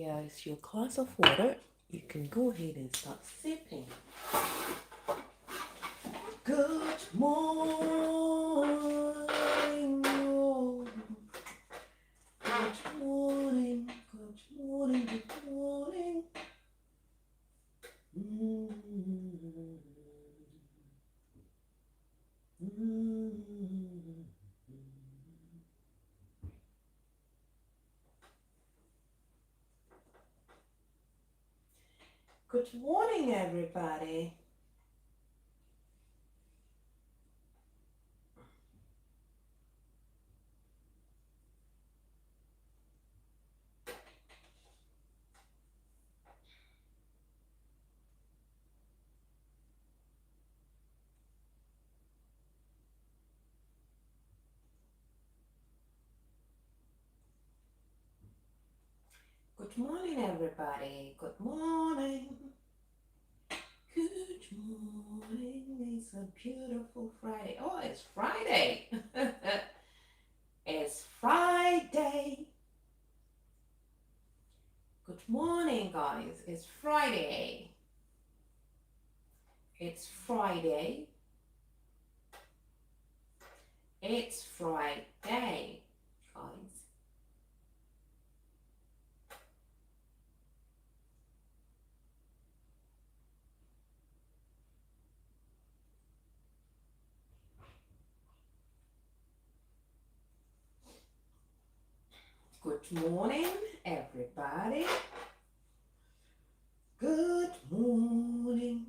Here is your glass of water. You can go ahead and start sipping. Good morning. Good morning. Good morning. Good morning. Good morning, everybody. Good morning, everybody. Good morning. Good morning. It's a beautiful Friday. Oh, it's Friday. It's Friday. Good morning, guys. It's Friday. It's Friday. It's Friday, guys. Good morning, everybody. Good morning.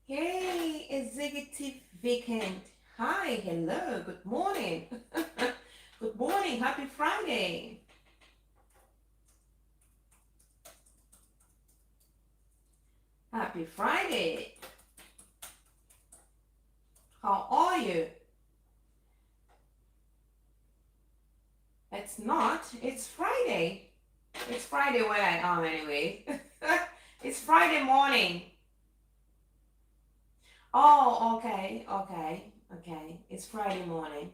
Hey, executive weekend. Hi, hello, good morning. Good morning, happy Friday. Happy Friday. How are you? It's not, it's Friday. It's Friday where I am anyway. It's Friday morning. Oh, okay. It's Friday morning.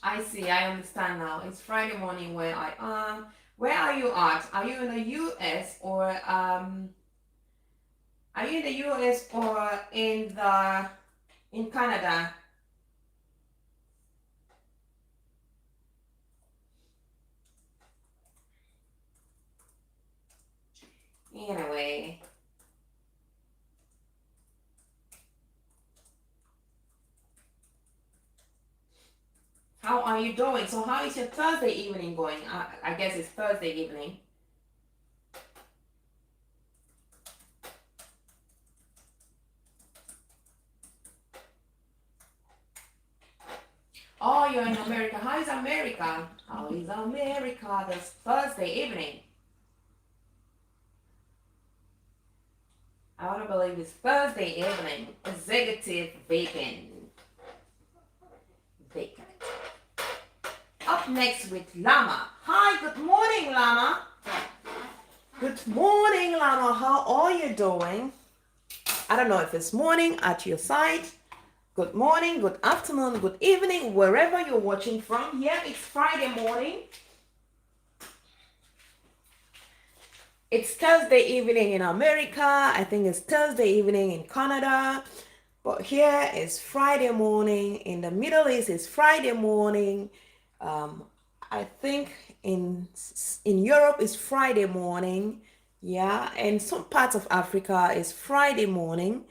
I see, I understand now. It's Friday morning where I am. Where are you at? Are you in the US or are you in the US or in Canada? Anyway. How are you doing? So how is your Thursday evening going? I guess it's Thursday evening. Oh, you're in America. How is America? How is America this Thursday evening? I want to believe it's Thursday evening. Executive weekend. Up next with Llama. Hi, good morning, Llama. Good morning, Llama. How are you doing? I don't know if it's morning at your side. Good morning, good afternoon, good evening, wherever you're watching from. Here it's Friday morning. It's Thursday evening in America. I think it's Thursday evening in Canada. But here is Friday morning. In the Middle East, it's Friday morning. I think in Europe, it's Friday morning. Yeah, and some parts of Africa is Friday morning.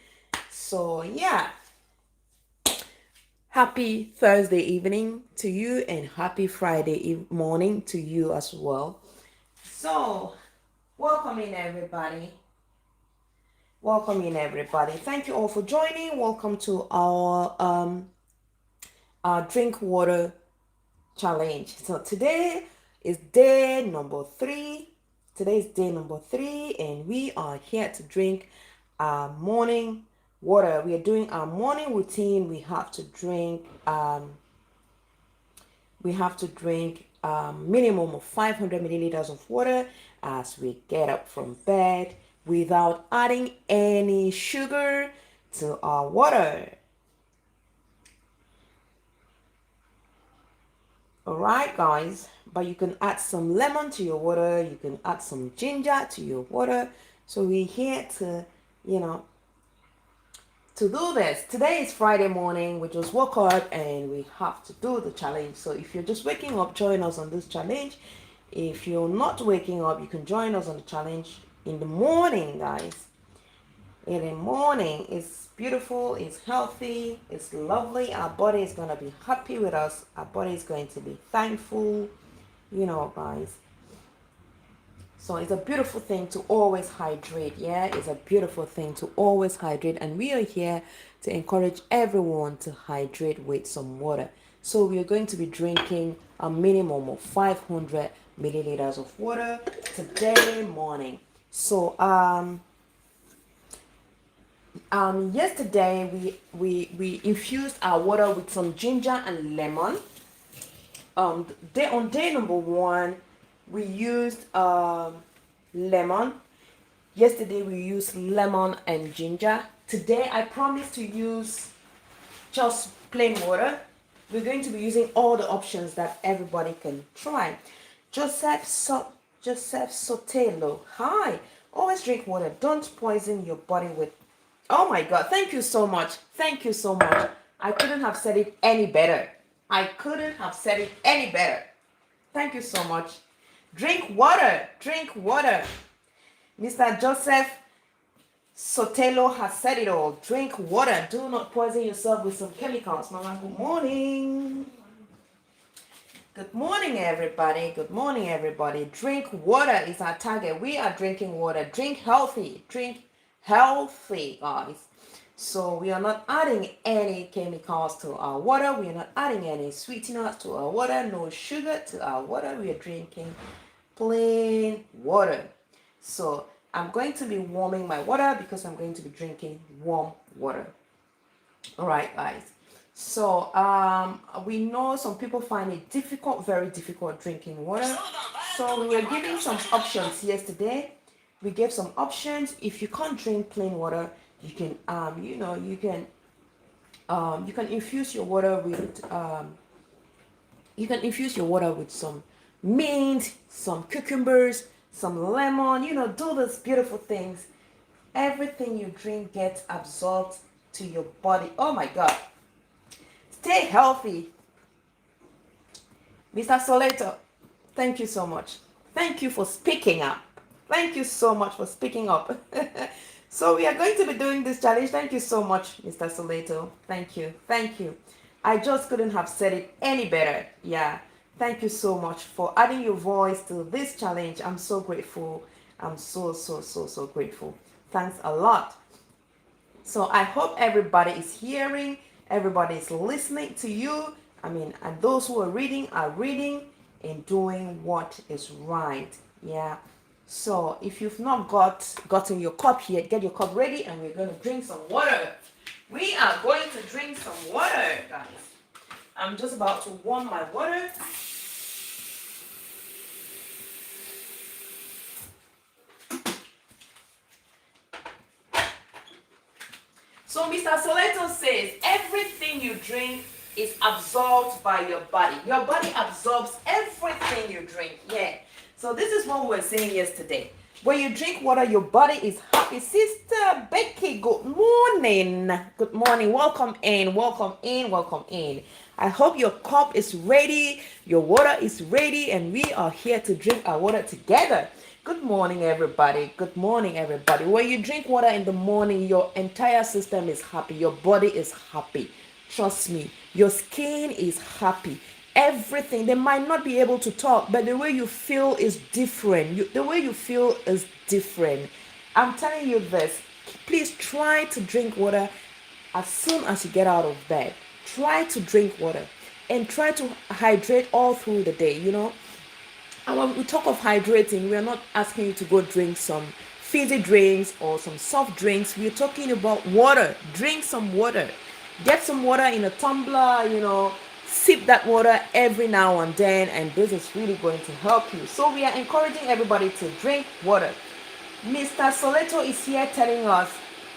So, yeah. Happy Thursday evening to you and happy Friday morning to you as well. So, welcome in everybody. Thank you all for joining. Welcome to our drink water challenge. So today It's day number 3. Today is day number 3, and we are here to drink our morning water. We are doing our morning routine. We have to drink minimum of 500 milliliters of water as we get up from bed without adding any sugar to our water. All right, guys, but you can add some lemon to your water. You can add some ginger to your water. So we're here to, to do this. Today is Friday morning. We just woke up and we have to do the challenge. So if you're just waking up, join us on this challenge. If you're not waking up, you can join us on the challenge in the morning, guys. In the morning, it's beautiful, it's healthy, it's lovely. Our body is going to be happy with us. Our body is going to be thankful, guys. So it's a beautiful thing to always hydrate. Yeah, it's a beautiful thing to always hydrate. And we are here to encourage everyone to hydrate with some water. So we are going to be drinking a minimum of 500 milliliters of water today morning. So yesterday we infused our water with some ginger and lemon. On day number 1, we used lemon. Yesterday we used lemon and ginger. Today I promise to use just plain water. We're going to be using all the options that everybody can try. Joseph Sotelo. Hi. Always drink water. Don't poison your body with. Oh my God. Thank you so much. Thank you so much. I couldn't have said it any better. Thank you so much. Drink water. Drink water. Mr. Joseph Sotelo has said it all. Drink water. Do not poison yourself with some chemicals. Mama, good morning. Good morning, everybody. Good morning, everybody. Drink water is our target. We are drinking water. Drink healthy. Drink healthy, guys. So we are not adding any chemicals to our water. We are not adding any sweeteners to our water. No sugar to our water. We are drinking plain water. So I'm going to be warming my water because I'm going to be drinking warm water. All right, guys. So we know some people find it difficult, very difficult drinking water. So we were giving some options yesterday. We gave some options. If you can't drink plain water, you can you can infuse your water with some mint, some cucumbers, some lemon. Do those beautiful things. Everything you drink gets absorbed to your body. Oh my God. Stay healthy. Mr. Soleto, thank you so much. Thank you for speaking up. Thank you so much for speaking up. So we are going to be doing this challenge. Thank you so much, Mr. Soleto. Thank you. Thank you. I just couldn't have said it any better. Yeah. Thank you so much for adding your voice to this challenge. I'm so grateful. I'm so grateful. Thanks a lot. So I hope everybody is hearing, everybody is listening to you. And those who are reading and doing what is right. Yeah. So if you've not gotten your cup yet, get your cup ready and we're going to drink some water. We are going to drink some water, guys. I'm just about to warm my water. So Mr. Soleto says everything you drink is absorbed by your body. Your body absorbs everything you drink. Yeah. So this is what we were saying yesterday. When you drink water, your body is happy. Sister Becky, good morning. Good morning. Welcome in. Welcome in. Welcome in. I hope your cup is ready. Your water is ready. And we are here to drink our water together. Good morning, everybody. Good morning, everybody. When you drink water in the morning, your entire system is happy. Your body is happy. Trust me. Your skin is happy. Everything. They might not be able to talk, but the way you feel is different. The way you feel is different. I'm telling you this. Please try to drink water as soon as you get out of bed. Try to drink water and try to hydrate all through the day. And when we talk of hydrating, we are not asking you to go drink some fizzy drinks or some soft drinks. We're talking about water. Drink some water. Get some water in a tumbler, sip that water every now and then, and this is really going to help you. So we are encouraging everybody to drink water. Mr. Soleto is here telling us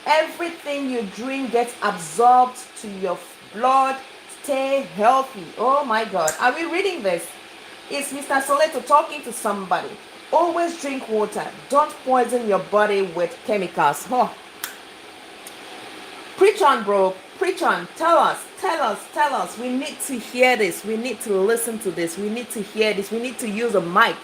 everything you drink gets absorbed to your blood. Stay healthy. Oh my God. Are we reading this? It's Mr. Soleto talking to somebody. Always drink water. Don't poison your body with chemicals. Oh. Preach on, bro. Preach on. Tell us. Tell us. Tell us. We need to hear this. We need to listen to this. We need to hear this. We need to use a mic.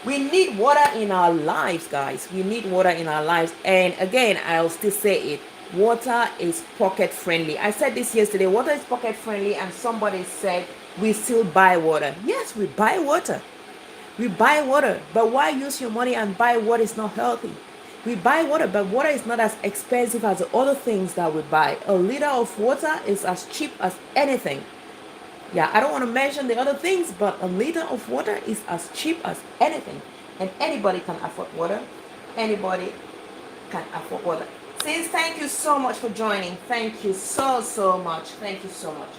We need water in our lives, guys. We need water in our lives. And again, I'll still say it. Water is pocket friendly. I said this yesterday. Water is pocket friendly, and somebody said we still buy water. Yes, we buy water. We buy water, but why use your money and buy what is not healthy? We buy water, but water is not as expensive as the other things that we buy. A liter of water is as cheap as anything. Yeah, I don't want to mention the other things, but a liter of water is as cheap as anything. And anybody can afford water. Anybody can afford water. Sis, thank you so much for joining. Thank you so much. Thank you so much.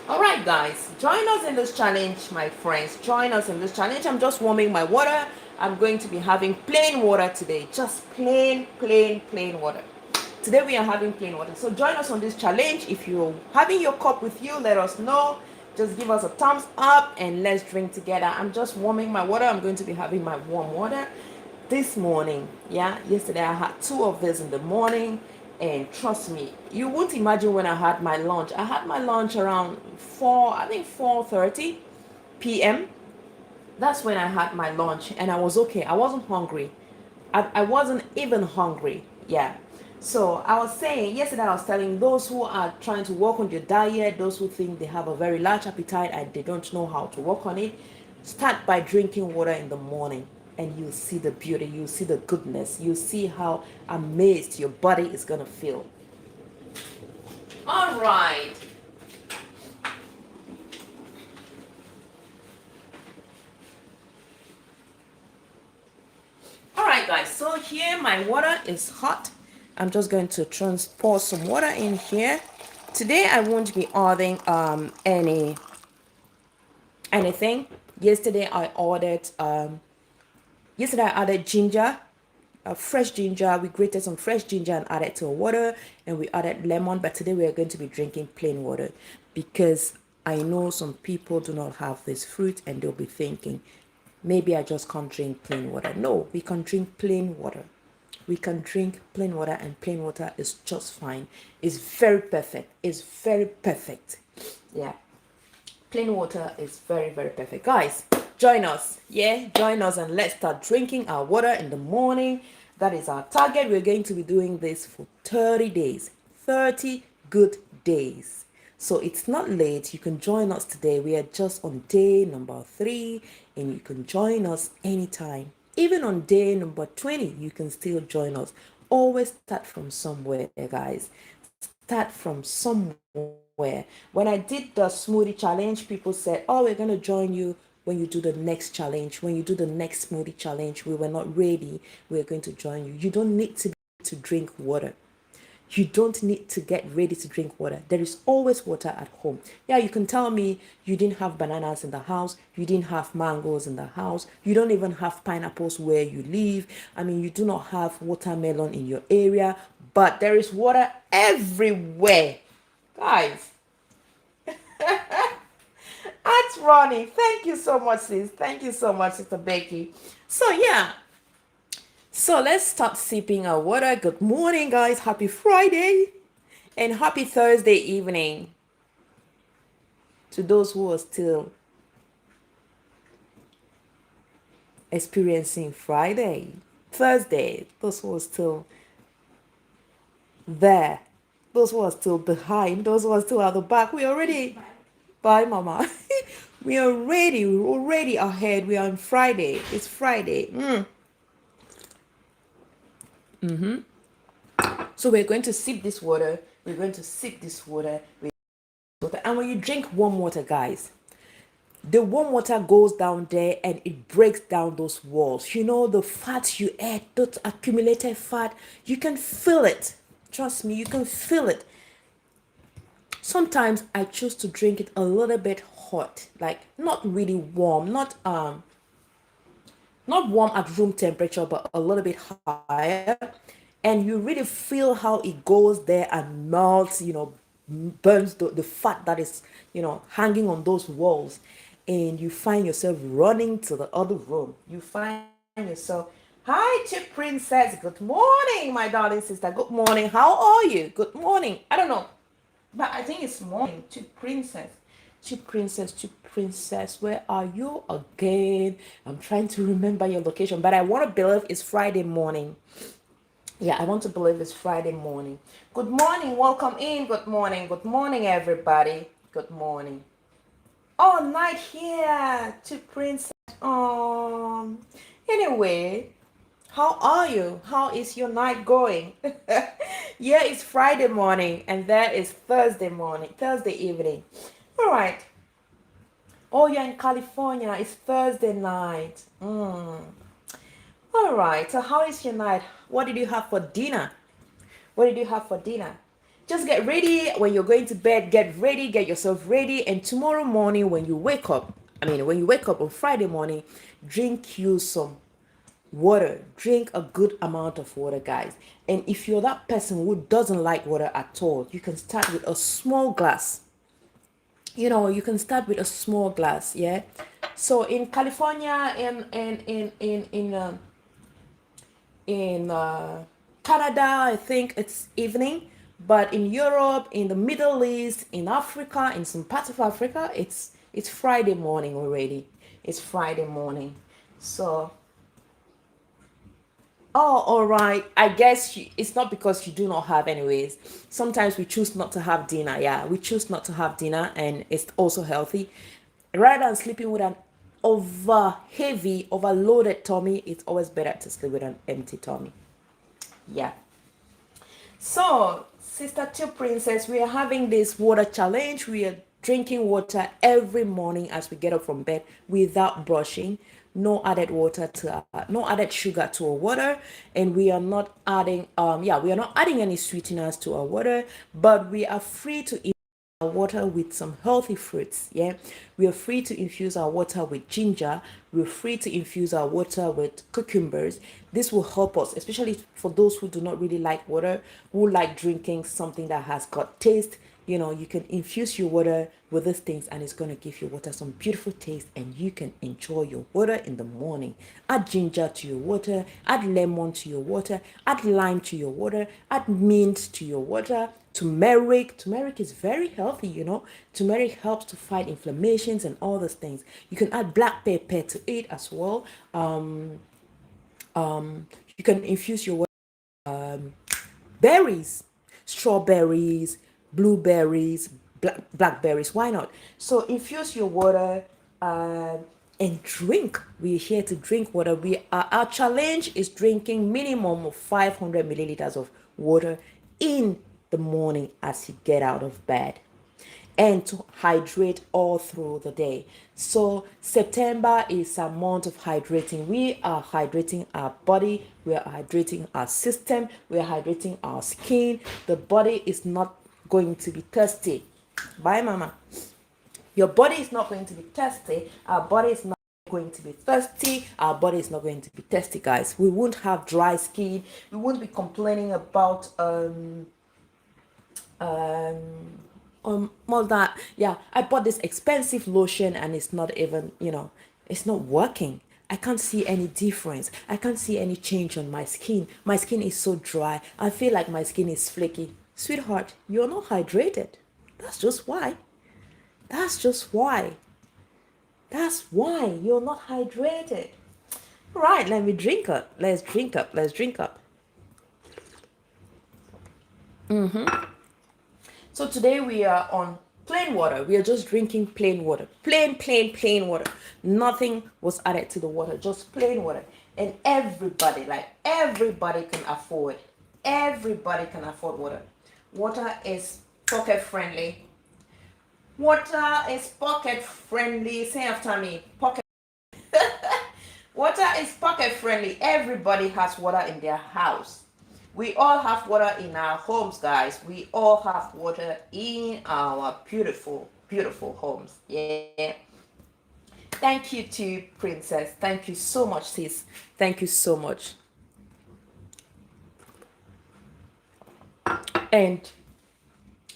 All right, guys, join us in this challenge, my friends. Join us in this challenge. I'm just warming my water. I'm going to be having plain water today. Just plain water. Today we are having plain water. So join us on this challenge. If you're having your cup with you, let us know. Just give us a thumbs up and let's drink together. I'm just warming my water. I'm going to be having my warm water this morning. Yeah, yesterday I had 2 of this in the morning. And trust me, you won't imagine when I had my lunch. I had my lunch around 4:30 p.m. That's when I had my lunch and I was okay. I wasn't hungry. I wasn't even hungry. Yeah. So I was saying, yesterday I was telling those who are trying to work on your diet, those who think they have a very large appetite and they don't know how to work on it, start by drinking water in the morning. And you'll see the beauty, you'll see the goodness, you'll see how amazed your body is going to feel. All right. All right, guys. So here my water is hot. I'm just going to pour some water in here. Today I won't be adding anything. Yesterday I added ginger, fresh ginger. We grated some fresh ginger and added to water, and we added lemon. But today we are going to be drinking plain water because I know some people do not have this fruit and they'll be thinking, maybe I just can't drink plain water. No, we can drink plain water. We can drink plain water, and plain water is just fine. It's very perfect. It's very perfect. Yeah. Plain water is very perfect. Guys, join us. Yeah, join us and let's start drinking our water in the morning. That is our target. We're going to be doing this for 30 days. 30 good days. So it's not late. You can join us today. We are just on day number 3 and you can join us anytime. Even on day number 20, you can still join us. Always start from somewhere, guys. Start from somewhere. When I did the smoothie challenge, people said, oh, we're going to join you when you do the next challenge. When you do the next smoothie challenge, we were not ready. We're going to join you. You don't need to drink water. You don't need to get ready to drink water. There is always water at home. Yeah, you can tell me you didn't have bananas in the house. You didn't have mangoes in the house. You don't even have pineapples where you live. I mean, you do not have watermelon in your area, but there is water everywhere. Guys. That's Ronnie. Thank you so much, sis. Thank you so much, Sister Becky. So, yeah. So let's start sipping our water. Good morning, guys. Happy Friday and happy Thursday evening to those who are still experiencing Friday, Thursday, those who are still there, those who are still behind, those who are still at the back. We already, bye, Mama. We're already ahead. We are on Friday. It's Friday. So we're going to sip this water. We're going to sip this water. And when you drink warm water, guys, the warm water goes down there and it breaks down those walls. You know, the fat you ate, that accumulated fat, you can feel it. Trust me, you can feel it. Sometimes I choose to drink it a little bit hot, like not really warm, not warm at room temperature, but a little bit higher. And you really feel how it goes there and melts, burns the fat that is, hanging on those walls. And you find yourself running to the other room. You find yourself, hi, Chip Princess. Good morning, my darling sister. Good morning. How are you? Good morning. I don't know, but I think it's morning. Chip Princess. Chip Princess, Chip Princess, where are you again? I'm trying to remember your location, but I want to believe it's Friday morning. Yeah, I want to believe it's Friday morning. Good morning, welcome in. Good morning, everybody. Good morning. Oh, night here, Chip Princess. Anyway, how are you? How is your night going? Yeah, it's Friday morning, and that is Thursday morning, Thursday evening. All right. Oh, you're in California. It's Thursday night. All right. So, how is your night? What did you have for dinner? What did you have for dinner? Just get ready when you're going to bed. Get ready, get yourself ready. And tomorrow morning, when you wake up, when you wake up on Friday morning, drink you some water. Drink a good amount of water, guys. And if you're that person who doesn't like water at all, you can start with a small glass. You can start with a small glass. Yeah. So in California, in Canada, I think it's evening, but in Europe, in the Middle East, in Africa, in some parts of Africa, it's Friday morning already. It's Friday morning. So, oh, all right. I guess it's not because you do not have, anyways. Sometimes we choose not to have dinner. Yeah, we choose not to have dinner, and it's also healthy. Rather than sleeping with an overloaded tummy, it's always better to sleep with an empty tummy. Yeah. So, Sister Two Princess, we are having this water challenge. We are drinking water every morning as we get up from bed without brushing. No added sugar to our water, and we are not adding we are not adding any sweeteners to our water, but we are free to our water with some healthy fruits. Yeah, we are free to infuse our water with ginger. We're free to infuse our water with cucumbers. This will help us, especially for those who do not really like water, who like drinking something that has got taste. You can infuse your water with these things, and it's going to give your water some beautiful taste, and you can enjoy your water in the morning. Add ginger to your water, add lemon to your water, add lime to your water, add mint to your water. Turmeric is very healthy. Turmeric helps to fight inflammations and all those things. You can add black pepper to it as well. You can infuse your berries, strawberries, blueberries, blackberries. Why not? So infuse your water and drink. We're here to drink water. Our challenge is drinking minimum of 500 milliliters of water in the morning as you get out of bed, and to hydrate all through the day. So September is a month of hydrating. We are hydrating our body, we are hydrating our system, we are hydrating our skin. The body is not going to be thirsty. Bye, mama. Your body is not going to be thirsty. Our body is not going to be thirsty. Our body is not going to be thirsty, guys. We won't have dry skin. We won't be complaining about more that. Yeah, I bought this expensive lotion and it's not even, it's not working. I can't see any difference. I can't see any change on my skin. My skin is so dry. I feel like my skin is flaky. Sweetheart, you're not hydrated. That's just why. That's just why. That's why you're not hydrated. All right, let me drink up. Let's drink up. Let's drink up. So today we are on plain water. We are just drinking plain water. Plain water. Nothing was added to the water, just plain water. And everybody can afford. Everybody can afford water. Water is pocket friendly. Water is pocket friendly. Say after me. Pocket. Water is pocket friendly. Everybody has water in their house. We all have water in our homes, guys. We all have water in our beautiful, beautiful homes. Yeah. Thank you to Princess. Thank you so much, sis. Thank you so much. And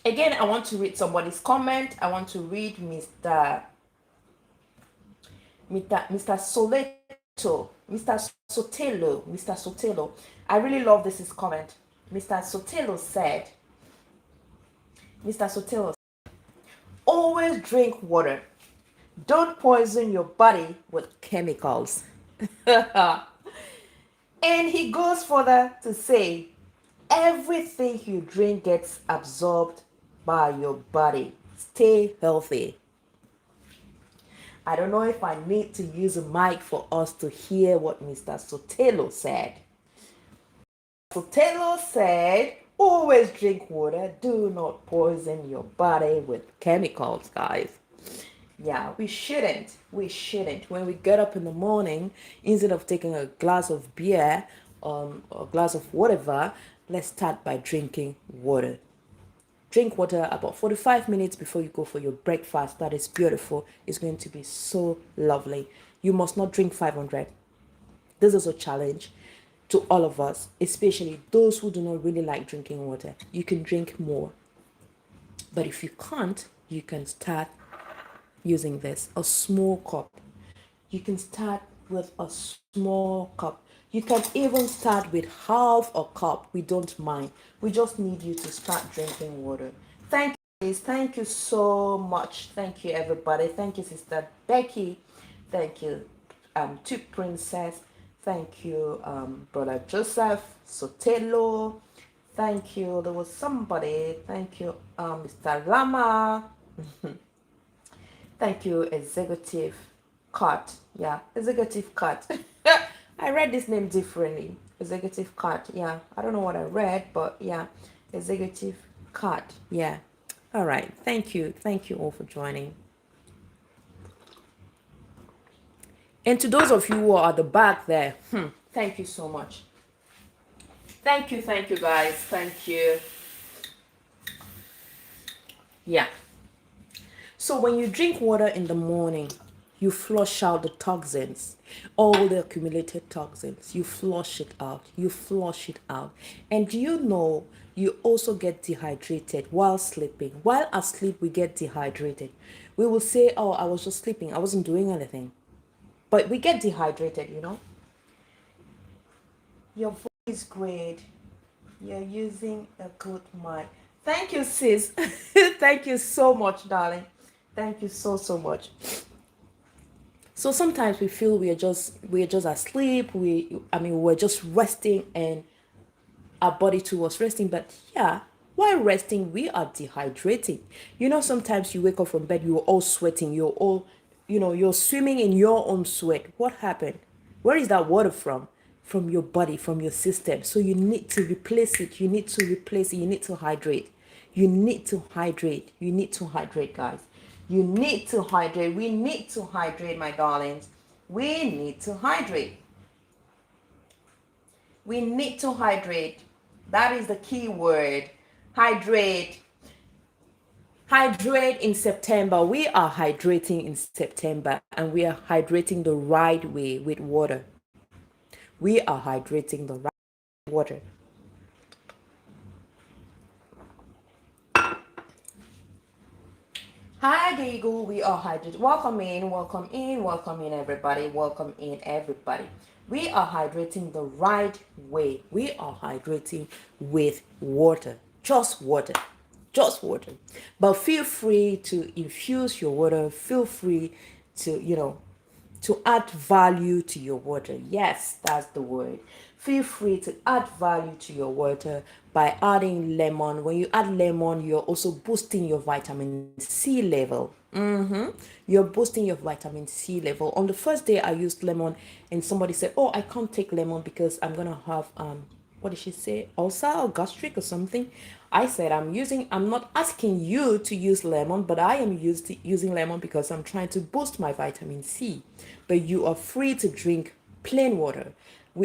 again, I want to read somebody's comment. I want to read Mr. Soleto, Mr. Sotelo, Mr. Sotelo. I really love this comment. Mr. Sotelo said, Mr. Sotelo, always drink water. Don't poison your body with chemicals. And he goes further to say, everything you drink gets absorbed by your body. Stay healthy. I don't know if I need to use a mic for us to hear what Mr. Sotelo said. Sotelo said, always drink water. Do not poison your body with chemicals, guys. Yeah, we shouldn't. We shouldn't. When we get up in the morning, instead of taking a glass of beer or a glass of whatever, let's start by drinking water. Drink water about 45 minutes before you go for your breakfast. That is beautiful. It's going to be so lovely. You must not drink 500. This is a challenge to all of us, especially those who do not really like drinking water. You can drink more. But if you can't, you can start using this, a small cup. You can start with a small cup. You can even start with half a cup. We don't mind. We just need you to start drinking water. Thank you. Thank you so much. Thank you, everybody. Thank you, Sister Becky. Thank you, to Princess. Thank you, Brother Joseph Sotelo. Thank you. There was somebody. Thank you, Mr. Lama. Thank you, Executive Cut. Yeah, Executive Cut. I read this name differently. Executive Cut. Yeah, I don't know what I read, but yeah, Executive Cut. Yeah. All right. Thank you. Thank you all for joining. And to those of you who are at the back there, thank you so much. Thank you, guys. Thank you. Yeah. So when you drink water in the morning, you flush out the toxins, all the accumulated toxins. You flush it out. You flush it out. And do you know you also get dehydrated while sleeping? While asleep, we get dehydrated. We will say, oh, I was just sleeping. I wasn't doing anything. But we get dehydrated, you know. Your voice is great. You're using a good mic. Thank you, sis. Thank you so much, darling. Thank you so much. So sometimes we feel we're just asleep. We're just resting and our body too was resting. But yeah, while resting, we are dehydrating. You know, sometimes you wake up from bed, you're all sweating, you're swimming in your own sweat. What happened? Where is that water from? From your body, from your system. So you need to replace it. You need to replace it. You need to hydrate. You need to hydrate. You need to hydrate, guys. You need to hydrate. We need to hydrate, my darlings. We need to hydrate. We need to hydrate. That is the key word. Hydrate. Hydrate in September. We are hydrating in September, and we are hydrating the right way with water. We are hydrating the right water. Hi, Giggle. We are hydrated. Welcome in, everybody. Welcome in, everybody. We are hydrating the right way. We are hydrating with water. Just water. Just water. But feel free to infuse your water. Feel free to, to add value to your water. Yes, that's the word. Feel free to add value to your water by adding lemon. When you add lemon, you're also boosting your vitamin C level. You're boosting your vitamin C level. On the first day I used lemon and somebody said, oh, I can't take lemon because I'm going to have what did she say, ulcer or gastric or something. I said I'm not asking you to use lemon, but I am using lemon because I'm trying to boost my vitamin C. But you are free to drink plain water.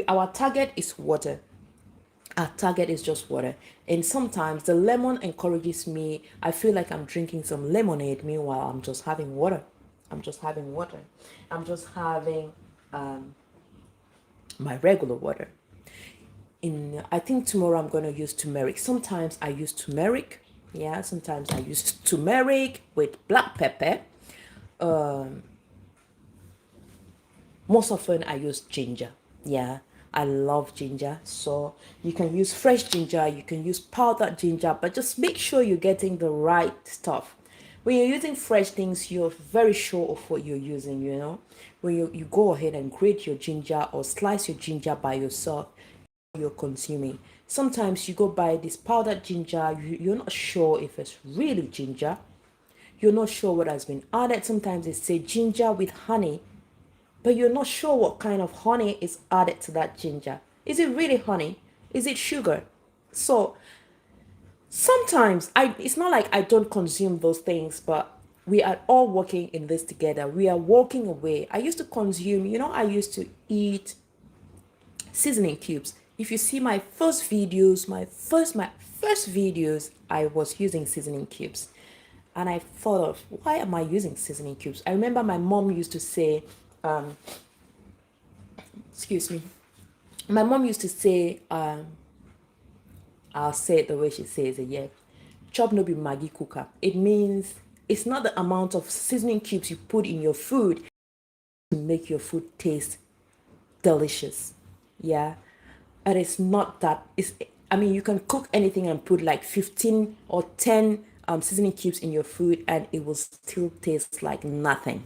Our target is water. Our target is just water. And sometimes the lemon encourages me. I feel like I'm drinking some lemonade. Meanwhile, I'm just having water. I'm just having water. I'm just having my regular water. I think tomorrow I'm going to use turmeric. Sometimes I use turmeric. Yeah, sometimes I use turmeric with black pepper. Most often I use ginger. Yeah, I love ginger. So you can use fresh ginger, you can use powdered ginger, but just make sure you're getting the right stuff. When you're using fresh things, you're very sure of what you're using, you know. When you go ahead and grate your ginger or slice your ginger by yourself, you're consuming. Sometimes you go buy this powdered ginger, you're not sure if it's really ginger. You're not sure what has been added. Sometimes they say ginger with honey, but you're not sure what kind of honey is added to that ginger. Is it really honey? Is it sugar? So sometimes it's not like I don't consume those things, but we are all working in this together. We are walking away. I used to consume, I used to eat seasoning cubes. If you see my first videos, my first videos, I was using seasoning cubes. And I thought of, why am I using seasoning cubes? I remember my mom used to say, excuse me, my mom used to say, I'll say it the way she says it, yeah. Chop no be Maggi cooker. It means it's not the amount of seasoning cubes you put in your food to make your food taste delicious. Yeah. And it's not that, you can cook anything and put like 15 or 10 seasoning cubes in your food and it will still taste like nothing.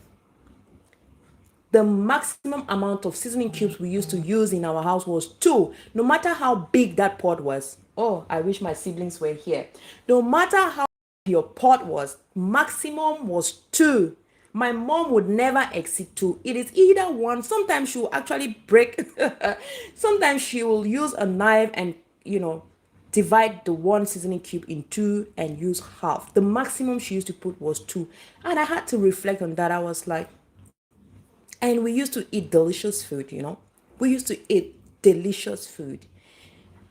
The maximum amount of seasoning cubes we used to use in our house was 2, no matter how big that pot was. Oh, I wish my siblings were here. No matter how big your pot was, maximum was 2. My mom would never exceed 2. It is either 1. Sometimes she will actually break. Sometimes she will use a knife and, divide the 1 seasoning cube in 2 and use half. The maximum she used to put was 2. And I had to reflect on that. I was like, and we used to eat delicious food, We used to eat delicious food.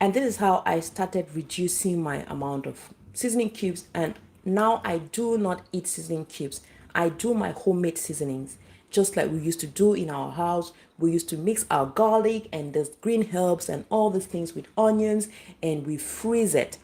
And this is how I started reducing my amount of seasoning cubes. And now I do not eat seasoning cubes. I do my homemade seasonings, just like we used to do in our house. We used to mix our garlic and the green herbs and all these things with onions, and we freeze it.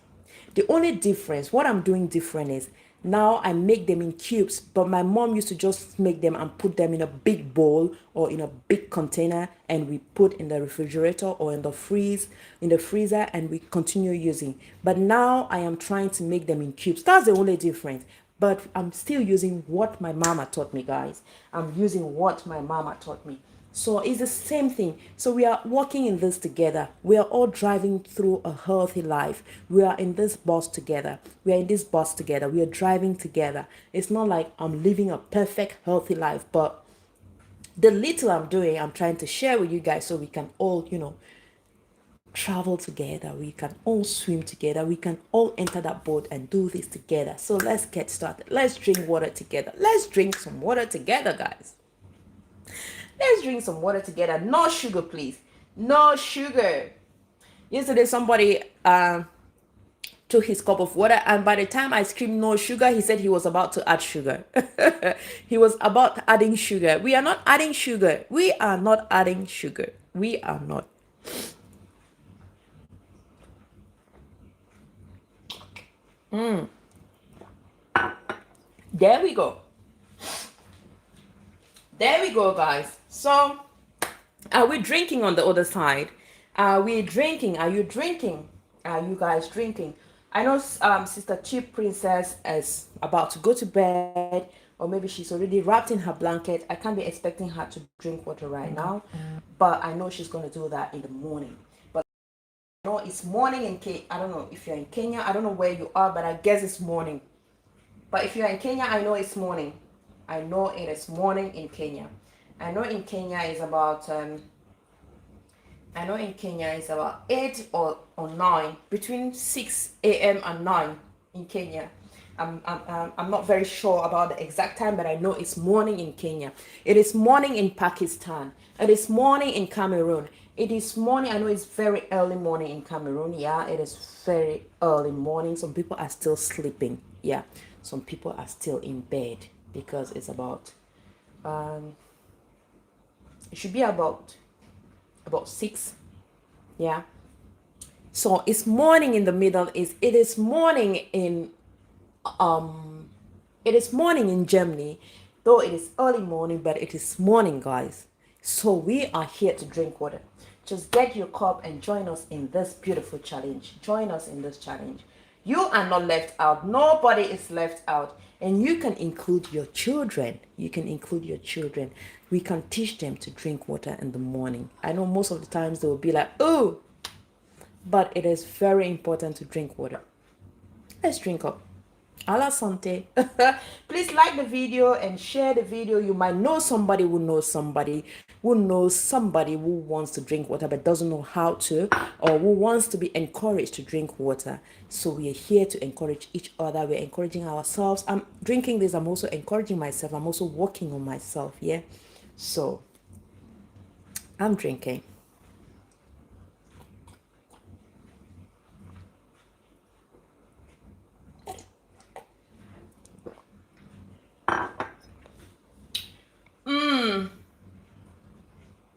The only difference, what I'm doing different is now I make them in cubes, but my mom used to just make them and put them in a big bowl or in a big container, and we put in the refrigerator or in the freezer, and we continue using. But now I am trying to make them in cubes. That's the only difference. But I'm still using what my mama taught me, guys. I'm using what my mama taught me. So it's the same thing. So we are working in this together. We are all driving through a healthy life. We are in this bus together. We are in this bus together. We are driving together. It's not like I'm living a perfect, healthy life, but the little I'm doing, I'm trying to share with you guys so we can all, travel together. We can all swim together. We can all enter that boat and do this together. So let's get started. Let's drink water together. Let's drink some water together, guys. Let's drink some water together. No sugar, please. No sugar. Yesterday, somebody took his cup of water, and by the time I screamed no sugar, he said he was about to add sugar. He was about adding sugar. We are not adding sugar. We are not adding sugar. We are not. There we go. There we go, guys. So, are we drinking on the other side? Are we drinking? Are you drinking? Are you guys drinking? I know Sister Chief Princess is about to go to bed, or maybe she's already wrapped in her blanket. I can't be expecting her to drink water right now, but I know she's going to do that in the morning. But I know it's morning in Kenya. I don't know if you're in Kenya. I don't know where you are, but I guess it's morning. But if you're in Kenya, I know it's morning. I know it is morning in Kenya. I know in Kenya is about I know in Kenya it's about 8 or 9, between 6 a.m. and 9 in Kenya. I'm not very sure about the exact time, but I know it's morning in Kenya. It is morning in Pakistan. It is morning in Cameroon. It is morning. I know it's very early morning in Cameroon. Yeah, it is very early morning. Some people are still sleeping. Yeah, some people are still in bed because it's about it should be about 6. Yeah, so it's morning in the Middle East. It is morning in Germany, though it is early morning, but it is morning, guys. So we are here to drink water. Just get your cup and join us in this beautiful challenge. Join us in this challenge. You are not left out. Nobody is left out. And you can include your children. You can include your children. We can teach them to drink water in the morning. I know most of the times they will be like, oh, but it is very important to drink water. Let's drink up. A la santé. Please like the video and share the video. You might know somebody who knows somebody who wants to drink water but doesn't know how to, or who wants to be encouraged to drink water. So we are here to encourage each other. We're encouraging ourselves. I'm drinking this. I'm also encouraging myself. I'm also working on myself. Yeah. So I'm drinking.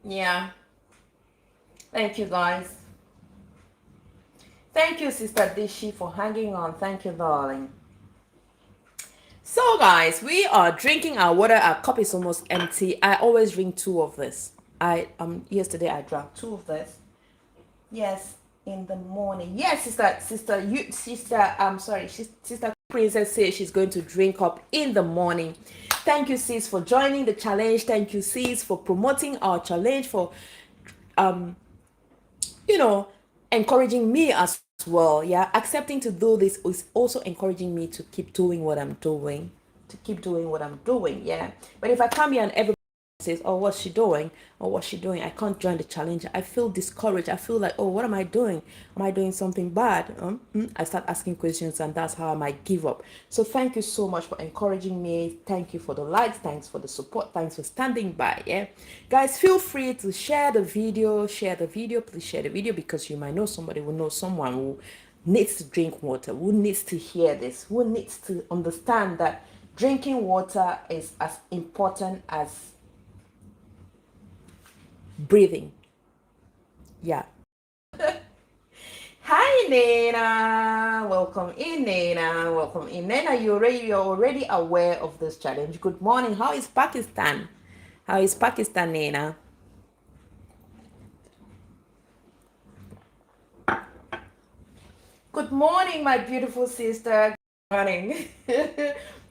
Yeah. Thank you, guys. Thank you, Sister Dishi, for hanging on. Thank you, darling. So, guys, we are drinking our water. Our cup is almost empty. I always drink 2 of this. Yesterday I drank 2 of this. Yes, in the morning. Yes, Sister Princess says she's going to drink up in the morning. Thank you, sis, for joining the challenge. Thank you, sis, for promoting our challenge, for encouraging me as well. Yeah, accepting to do this is also encouraging me to keep doing what I'm doing. Yeah, but if I come here and everybody says, oh, what's she doing, I can't join the challenge, I feel discouraged. I feel like, oh, what am I doing? Am I doing something bad? I start asking questions, and that's how I might give up. So thank you so much for encouraging me. Thank you for the likes. Thanks for the support. Thanks for standing by. Yeah, guys, feel free to share the video. Please share the video, because you might know somebody who knows someone who needs to drink water, who needs to hear this, who needs to understand that drinking water is as important as breathing. Yeah. Hi, Nena. Welcome in, Nena. You're already aware of this challenge. Good morning. How is Pakistan? Nena? Good morning, my beautiful sister. Good morning.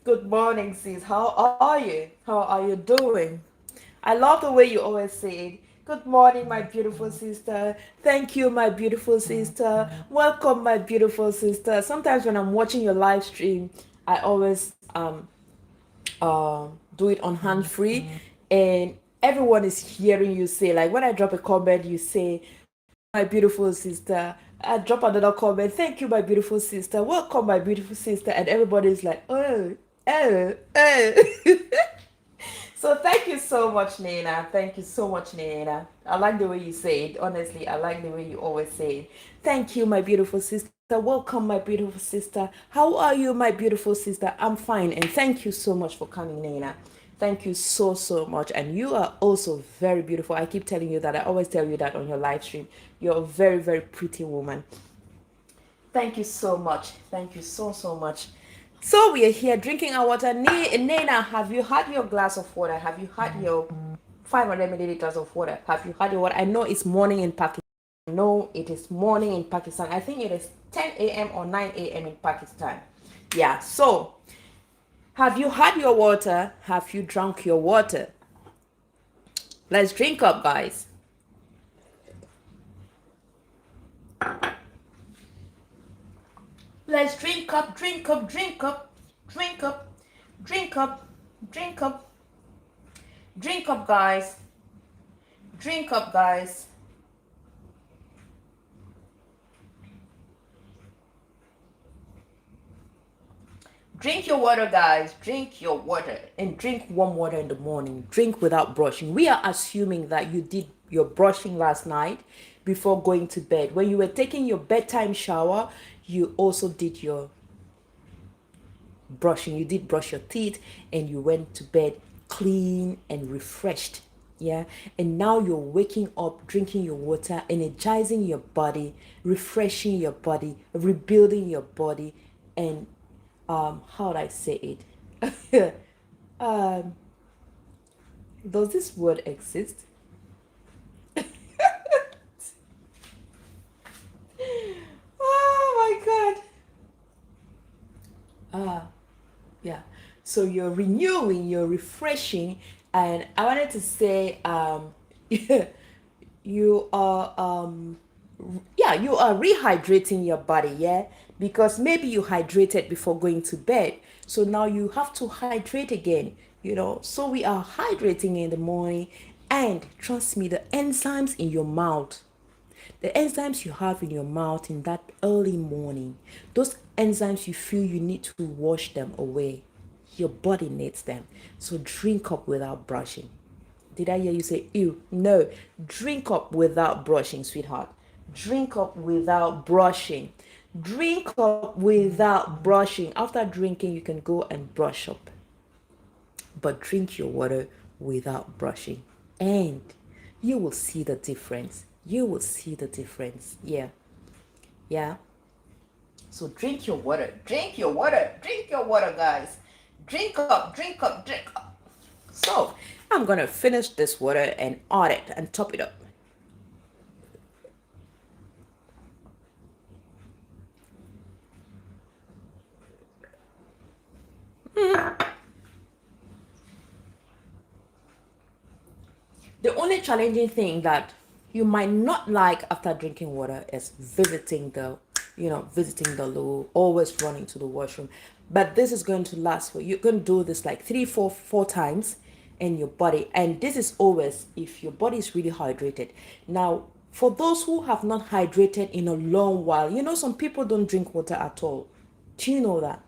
Good morning, sis. How are you? How are you doing? I love the way you always say it. Good morning, my beautiful sister. Thank you, my beautiful sister. Welcome, my beautiful sister. Sometimes when I'm watching your live stream, I always do it on hand free, and everyone is hearing you say, like, when I drop a comment, you say, my beautiful sister. I drop another comment. Thank you, my beautiful sister. Welcome, my beautiful sister. And everybody's like, oh, oh, oh. So thank you so much, Nena. Thank you so much, Nena. I like the way you say it. Honestly, I like the way you always say it. Thank you, my beautiful sister. Welcome, my beautiful sister. How are you, my beautiful sister? I'm fine. And thank you so much for coming, Nena. Thank you so, so much. And you are also very beautiful. I keep telling you that. I always tell you that on your live stream. You're a very, very pretty woman. Thank you so much. Thank you so, so much. So we are here drinking our water. Nena, have you had your glass of water? Have you had your 500 milliliters of water? Have you had your water? I know it's morning in Pakistan. I think it is 10 a.m. or 9 a.m. in Pakistan. Yeah, so have you had your water? Have you drunk your water? Let's drink up, guys. Let's drink up, drink up, drink up, drink up, drink up, drink up, drink up, guys. Drink up, guys. Drink your water, guys. Drink your water. And drink warm water in the morning. Drink without brushing. We are assuming that you did your brushing last night before going to bed. When you were taking your bedtime shower, you also did your brushing. You did brush your teeth and you went to bed clean and refreshed. Yeah. And now you're waking up, drinking your water, energizing your body, refreshing your body, rebuilding your body, and how would I say it? Does this word exist? Oh my god. Yeah. So you're renewing, you're refreshing, and I wanted to say you are yeah, you are rehydrating your body, yeah, because maybe you hydrated before going to bed, so now you have to hydrate again, you know. So we are hydrating in the morning, and trust me, the enzymes in your mouth, the enzymes you have in your mouth in that early morning, those enzymes, you feel you need to wash them away. Your body needs them. So drink up without brushing. Did I hear you say ew? No. Drink up without brushing, sweetheart. Drink up without brushing. Drink up without brushing. After drinking, you can go and brush up. But drink your water without brushing. And you will see the difference. You will see the difference. Yeah. Yeah. So drink your water. Drink your water. Drink your water, guys. Drink up, drink up, drink up. So I'm gonna finish this water and add it and top it up. The only challenging thing that you might not like after drinking water is visiting the, visiting the loo, always running to the washroom. But this is going to last for, you're going to do this like four times in your body. And this is always if your body is really hydrated. Now, for those who have not hydrated in a long while, some people don't drink water at all. Do you know that?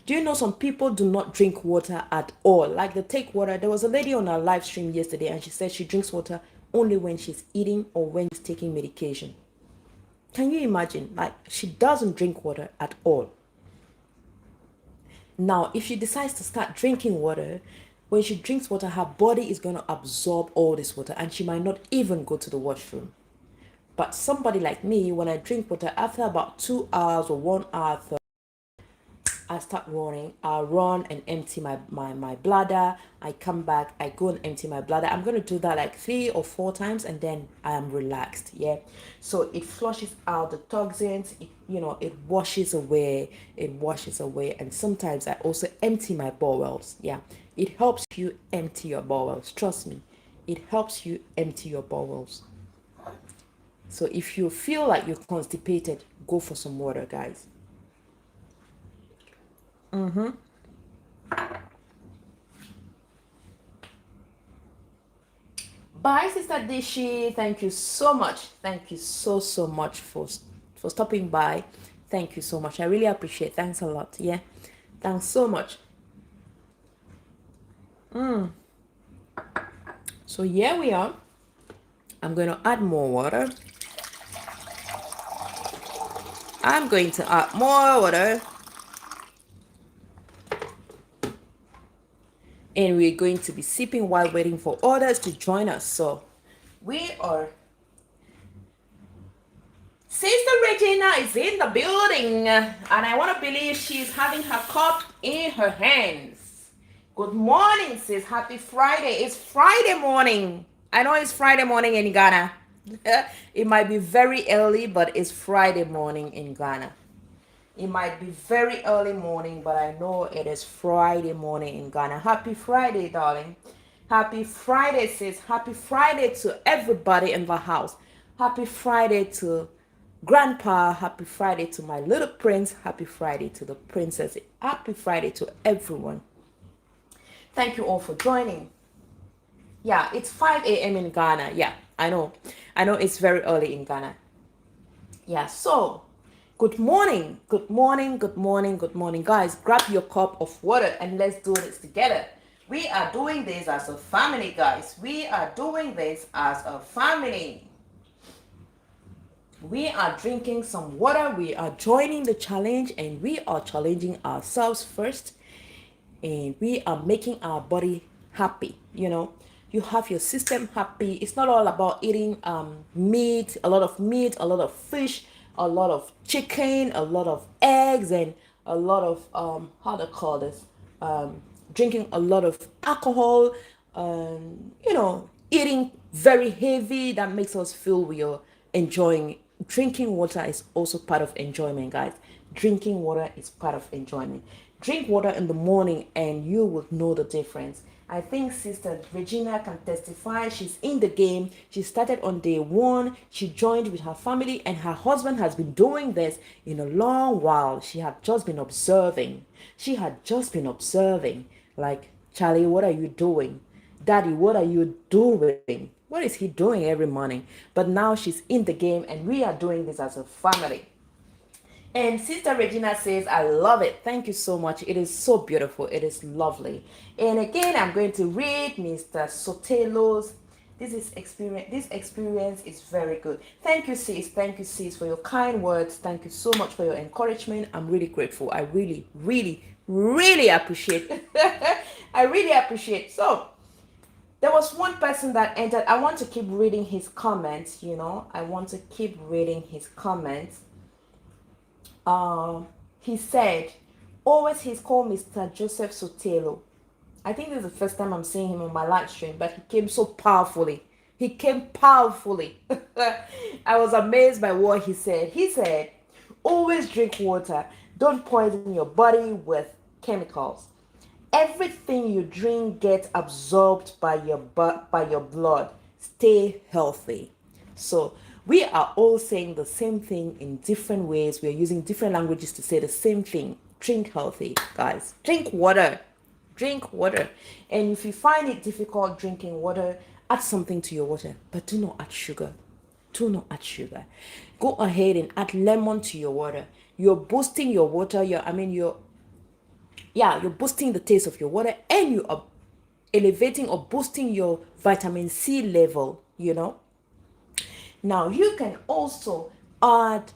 Do you know some people do not drink water at all? Like they take water. There was a lady on our live stream yesterday and she said she drinks water only when she's eating or when she's taking medication. Can you imagine? Like she doesn't drink water at all. Now, if she decides to start drinking water, when she drinks water, her body is going to absorb all this water and she might not even go to the washroom. But somebody like me, when I drink water, after about 2 hours or 1 hour, I start running. I run and empty my bladder. I come back. I go and empty my bladder. I'm going to do that like 3 or 4 times and then I am relaxed. Yeah. So it flushes out the toxins. It washes away. It washes away. And sometimes I also empty my bowels. Yeah. It helps you empty your bowels. Trust me. It helps you empty your bowels. So if you feel like you're constipated, go for some water, guys. Bye, Sister Dishi. Thank you so much. Thank you so much for stopping by. Thank you so much. I really appreciate it. Thanks a lot. Yeah. Thanks so much. So here we are. I'm going to add more water. I'm going to add more water. And we're going to be sipping while waiting for others to join us. So we are. Sister Regina is in the building, and I want to believe she's having her cup in her hands. Good morning, sis. Happy Friday. It's Friday morning. I know it's Friday morning in Ghana. It might be very early, but it's Friday morning in Ghana. It might be very early morning, but I know it is Friday morning in Ghana. Happy Friday, darling. Happy Friday, sis. Happy Friday to everybody in the house. Happy Friday to Grandpa. Happy Friday to my little prince. Happy Friday to the princess. Happy Friday to everyone. Thank you all for joining. Yeah, it's 5 a.m. in Ghana. Yeah, I know. I know it's very early in Ghana. Yeah, so Good morning, good morning, good morning, good morning. Guys, grab your cup of water and let's do this together. We are doing this as a family, guys. We are doing this as a family. We are drinking some water. We are joining the challenge and we are challenging ourselves first. And we are making our body happy. You have your system happy. It's not all about eating meat, a lot of fish, a lot of chicken, a lot of eggs, and a lot of how to call this, drinking a lot of alcohol, eating very heavy that makes us feel we are enjoying. Drinking water is also part of enjoyment, guys. Drinking water is part of enjoyment. Drink water in the morning and you will know the difference. I think Sister Regina can testify. She's in the game. She started on day one. She joined with her family, and her husband has been doing this in a long while. She had just been observing. Like, Charlie, what are you doing? Daddy, what are you doing? What is he doing every morning? But now she's in the game, and we are doing this as a family. And Sister Regina says, I love it. Thank you so much. It is so beautiful. It is lovely. And again, I'm going to read Mr. Sotelo's. This experience is very good. Thank you, sis. Thank you, sis, for your kind words. Thank you so much for your encouragement. I'm really grateful. I really, really, really appreciate it. I really appreciate. So there was one person that entered. I want to keep reading his comments, I want to keep reading his comments. He said, always he's called Mr. Joseph Sotelo. I think this is the first time I'm seeing him on my live stream, but he came so powerfully. I was amazed by what he said. He said, always drink water. Don't poison your body with chemicals. Everything you drink gets absorbed by your blood. Stay healthy. So we are all saying the same thing in different ways. We are using different languages to say the same thing. Drink healthy, guys. Drink water. Drink water. And if you find it difficult drinking water, add something to your water, but do not add sugar. Do not add sugar. Go ahead and add lemon to your water. You're boosting your water. You're boosting the taste of your water, and you are elevating or boosting your vitamin C level. Now you can also add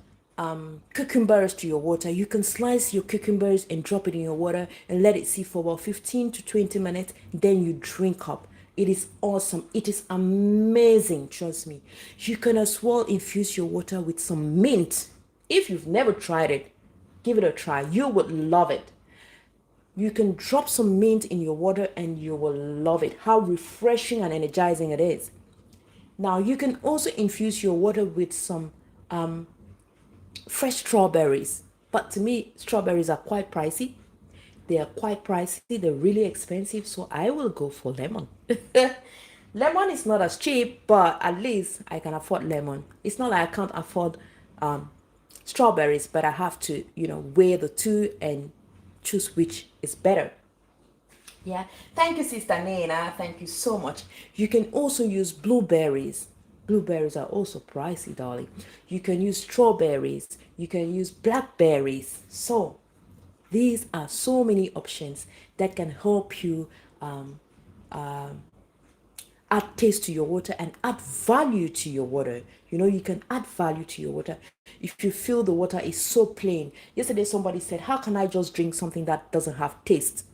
cucumbers to your water. You can slice your cucumbers and drop it in your water and let it sit for about 15 to 20 minutes. Then you drink up. It is awesome. It is amazing. Trust me. You can as well infuse your water with some mint. If you've never tried it, give it a try. You would love it. You can drop some mint in your water and you will love it. How refreshing and energizing it is. Now you can also infuse your water with some fresh strawberries. But to me, strawberries are quite pricey. They're really expensive. So I will go for lemon. Lemon is not as cheap, but at least I can afford lemon. It's not like I can't afford strawberries, but I have to, weigh the two and choose which is better. Yeah. Thank you, Sister Nena. Thank you so much. You can also use blueberries. Blueberries are also pricey, darling. You can use strawberries. You can use blackberries. So these are so many options that can help you add taste to your water and add value to your water. You can add value to your water if you feel the water is so plain. Yesterday somebody said, how can I just drink something that doesn't have taste?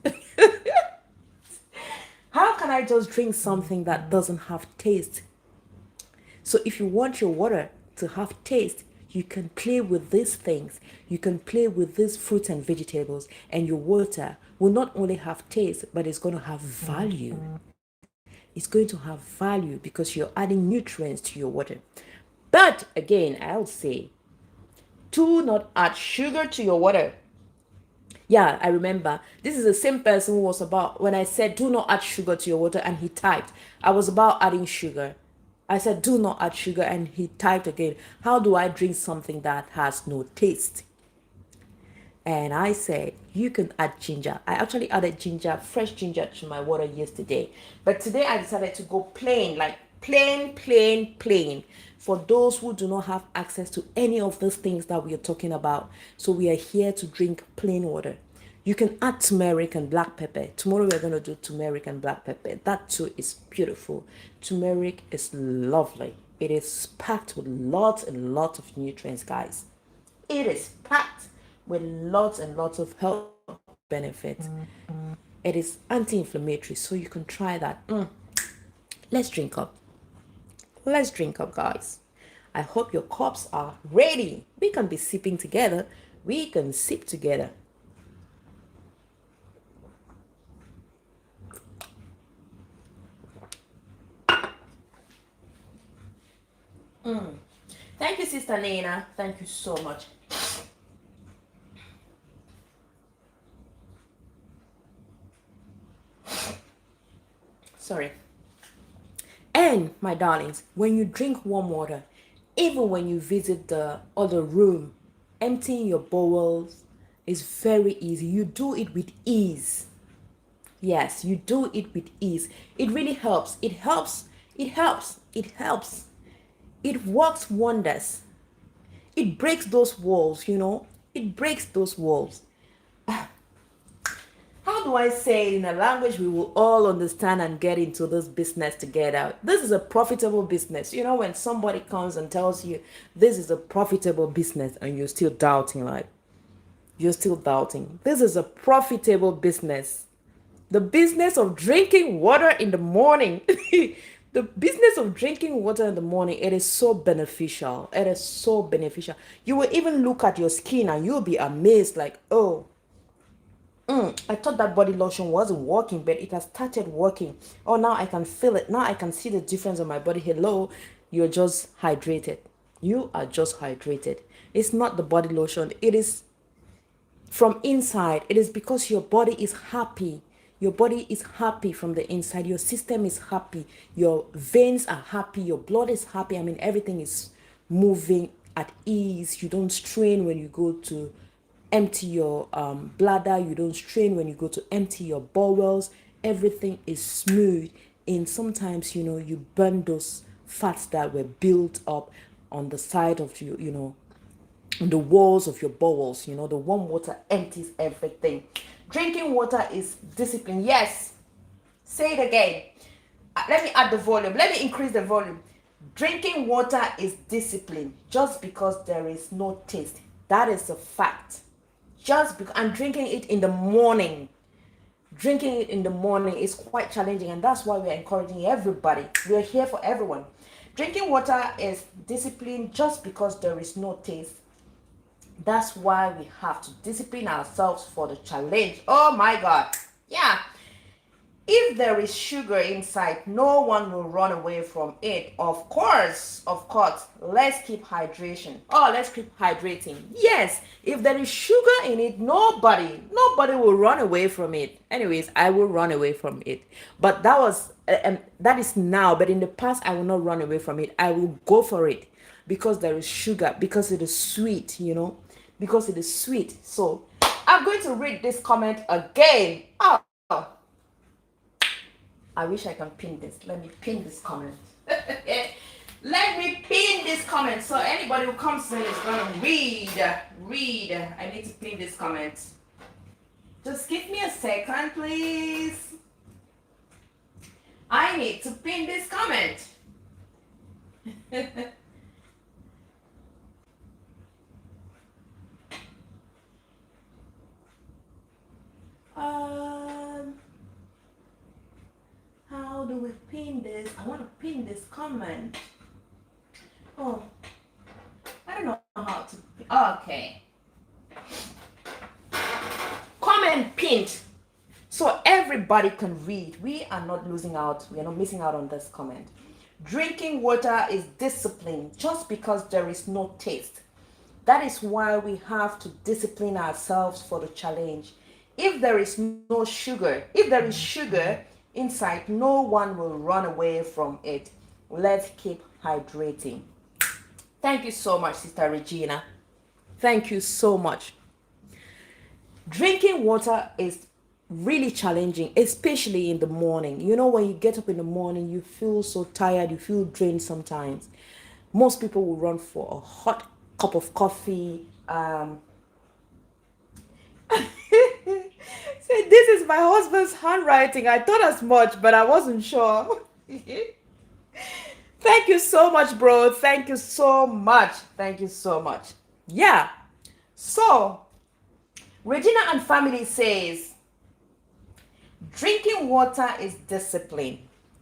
How can I just drink something that doesn't have taste? So if you want your water to have taste, you can play with these things. You can play with these fruits and vegetables, and your water will not only have taste, but it's going to have value. It's going to have value because you're adding nutrients to your water. But again, I would say, do not add sugar to your water. Yeah, I remember. This is the same person who was about, when I said, do not add sugar to your water, and he typed, I was about adding sugar. I said, do not add sugar, and he typed again, how do I drink something that has no taste? And I said, you can add ginger. I actually added fresh ginger to my water yesterday. But today I decided to go plain, like plain. for those who do not have access to any of those things that we are talking about. So we are here to drink plain water. You can add turmeric and black pepper. Tomorrow we're going to do turmeric and black pepper. That too is beautiful. Turmeric is lovely. It is packed with lots and lots of nutrients, guys. It is packed with lots and lots of health benefits. It is anti-inflammatory, so you can try that. Let's drink up. Let's drink up, guys. I hope your cups are ready. We can be sipping together. We can sip together. Thank you, Sister Nina. Thank you so much. Sorry. And my darlings, when you drink warm water, even when you visit the other room, emptying your bowels is very easy. You do it with ease. Yes, you do it with ease. It really helps. It helps. It helps. It helps. It works wonders. It breaks those walls, you know. It breaks those walls. How do I say it in a language we will all understand and get into this business together? This is a profitable business. You know, when somebody comes and tells you this is a profitable business and you're still doubting, like, you're still doubting. This is a profitable business. The business of drinking water in the morning. The business of drinking water in the morning, it is so beneficial. It is so beneficial. You will even look at your skin and you'll be amazed, like, oh, I thought that body lotion wasn't working, but it has started working. Oh, now I can feel it. Now I can see the difference on my body. Hello, you're just hydrated. You are just hydrated. It's not the body lotion. It is from inside. It is because your body is happy. Your body is happy from the inside. Your system is happy. Your veins are happy. Your blood is happy. I mean, everything is moving at ease. You don't strain when you go to empty your bladder. You don't strain when you go to empty your bowels. Everything is smooth. And sometimes, you know, you burn those fats that were built up on the side of you, you know, on the walls of your bowels. You know, the warm water empties everything. Drinking water is discipline. Yes. Say it again. Let me add the volume. Let me increase the volume. Drinking water is discipline. Just because there is no taste. That is a fact. Just because I'm drinking it in the morning. Drinking it in the morning is quite challenging, and that's why we're encouraging everybody. We're here for everyone. Drinking water is discipline just because there is no taste. That's why we have to discipline ourselves for the challenge. Oh my God. Yeah. If there is sugar inside, no one will run away from it. Of course, let's keep hydration. Oh, let's keep hydrating. Yes, if there is sugar in it, nobody will run away from it. Anyways, I will run away from it. But that is now. But in the past, I will not run away from it. I will go for it because there is sugar, because it is sweet, you know, because it is sweet. So I'm going to read this comment again. Oh. I wish I can pin this. Let me pin this comment. Let me pin this comment so anybody who comes in is going to read. I need to pin this comment. Just give me a second, please. I need to pin this comment. How do we pin this? I want to pin this comment. Oh, I don't know how to. Okay. Comment pinned. So everybody can read. We are not losing out. We are not missing out on this comment. Drinking water is discipline just because there is no taste. That is why we have to discipline ourselves for the challenge. If there is no sugar, if there is sugar inside, no one will run away from it. Let's keep hydrating. Thank you so much, Sister Regina. Thank you so much. Drinking water is really challenging, especially in the morning. You know, when you get up in the morning, you feel so tired, you feel drained sometimes. Most people will run for a hot cup of coffee. Say, this is my husband's handwriting. I thought as much, but I wasn't sure. Thank you so much, bro. Thank you so much. Thank you so much. Yeah. So, Regina and family says, drinking water is discipline.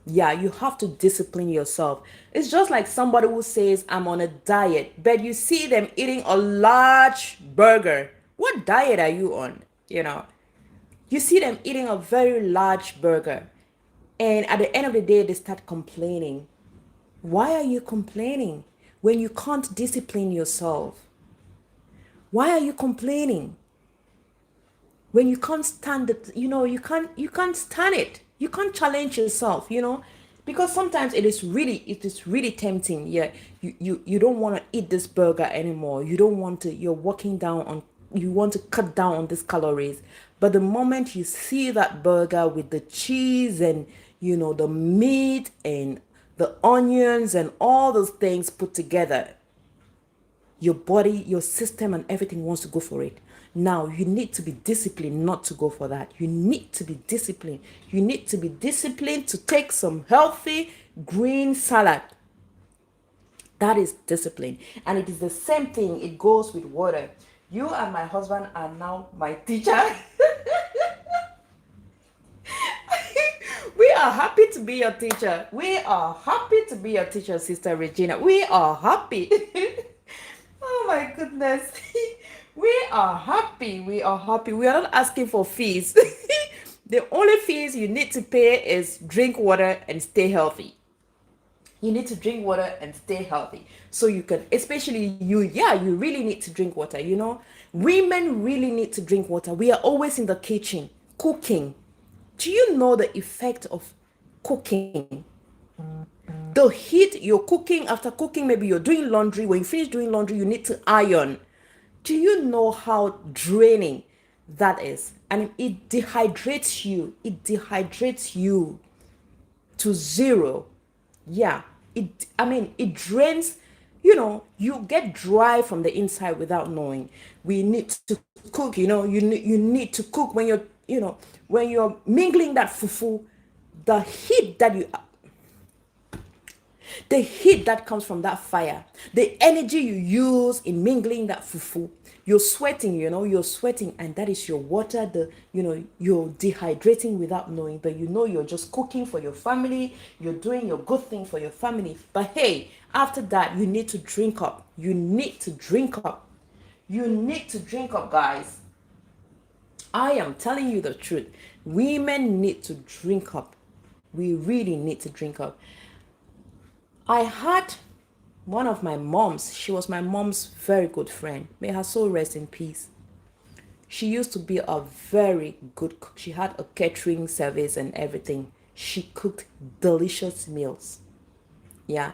Yeah, you have to discipline yourself. It's just like somebody who says, I'm on a diet, but you see them eating a large burger. What diet are you on? You know, you see them eating a very large burger. And at the end of the day, they start complaining. Why are you complaining when you can't discipline yourself? Why are you complaining when you can't stand it? You can't stand it. You can't challenge yourself, because sometimes it is really tempting. Yeah, you don't want to eat this burger anymore. You don't want to, you're walking down on, you want to cut down on these calories. But the moment you see that burger with the cheese and the meat and the onions and all those things put together, your body, your system, and everything wants to go for it. Now, you need to be disciplined not to go for that. You need to be disciplined. You need to be disciplined to take some healthy green salad. That is discipline. And it is the same thing. It goes with water. You and my husband are now my teacher. We are happy to be your teacher. We are happy to be your teacher, Sister Regina. We are happy. Oh my goodness. We are happy. We are happy. We are not asking for fees. The only fees you need to pay is drink water and stay healthy. You need to drink water and stay healthy. So you can, especially you, yeah, you really need to drink water. Women really need to drink water. We are always in the kitchen cooking. Do you know the effect of cooking? The heat, you're cooking, after cooking, maybe you're doing laundry. When you finish doing laundry, you need to iron. Do you know how draining that is? And it dehydrates you. It dehydrates you to zero. Yeah. It drains, you get dry from the inside without knowing. We need to cook, you need to cook when you're mingling that fufu, the heat that you the heat that comes from that fire, the energy you use in mingling that fufu, you're sweating, you're sweating, and that is your water. You're dehydrating without knowing, but you're just cooking for your family. You're doing your good thing for your family. But hey, after that, you need to drink up. You need to drink up. You need to drink up, guys. I am telling you the truth. Women need to drink up. We really need to drink up. I had one of my moms. She was my mom's very good friend. May her soul rest in peace. She used to be a very good cook. She had a catering service and everything. She cooked delicious meals. Yeah.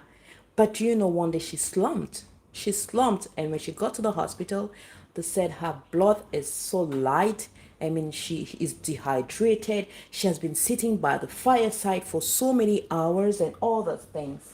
But one day she slumped. She slumped, and when she got to the hospital, they said her blood is so light. She is dehydrated. She has been sitting by the fireside for so many hours and all those things.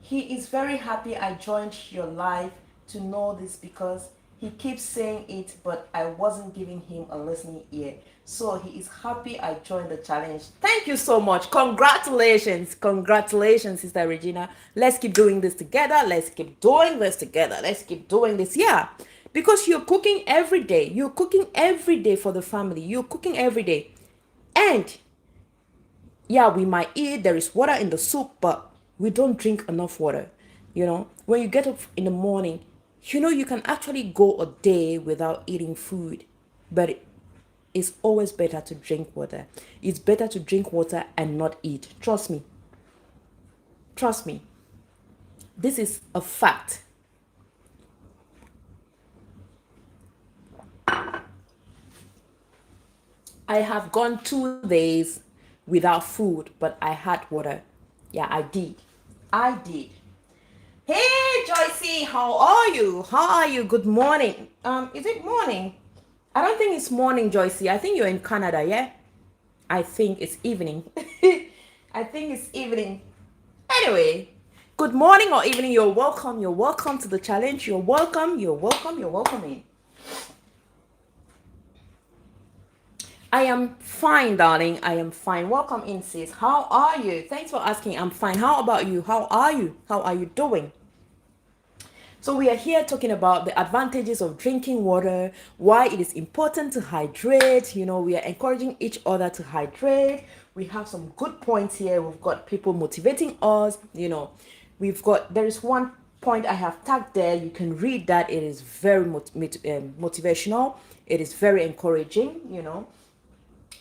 He is very happy I joined your live to know this, because he keeps saying it, but I wasn't giving him a listening ear. So he is happy I joined the challenge. Thank you so much. Congratulations. Congratulations, Sister Regina. Let's keep doing this together. Let's keep doing this together. Let's keep doing this. Yeah. Because you're cooking every day. You're cooking every day for the family. You're cooking every day. And yeah, we might eat, there is water in the soup, but we don't drink enough water. When you get up in the morning, you can actually go a day without eating food, but it's always better to drink water. It's better to drink water and not eat. Trust me. Trust me. This is a fact. I have gone 2 days without food, but I had water. Yeah, I did. I did. Hey, Joycey, how are you? How are you? Good morning. Is it morning? I don't think it's morning, Joycey. I think you're in Canada, yeah? I think it's evening. I think it's evening. Anyway, good morning or evening. You're welcome. You're welcome to the challenge. You're welcome. You're welcome. You're welcome in. I am fine, darling. I am fine. Welcome in, sis. How are you? Thanks for asking. I'm fine. How about you? How are you? How are you doing? So we are here talking about the advantages of drinking water, why it is important to hydrate. You know, we are encouraging each other to hydrate. We have some good points here. We've got people motivating us. You know, there is one point I have tagged there. You can read that. It is very motivational. It is very encouraging, you know.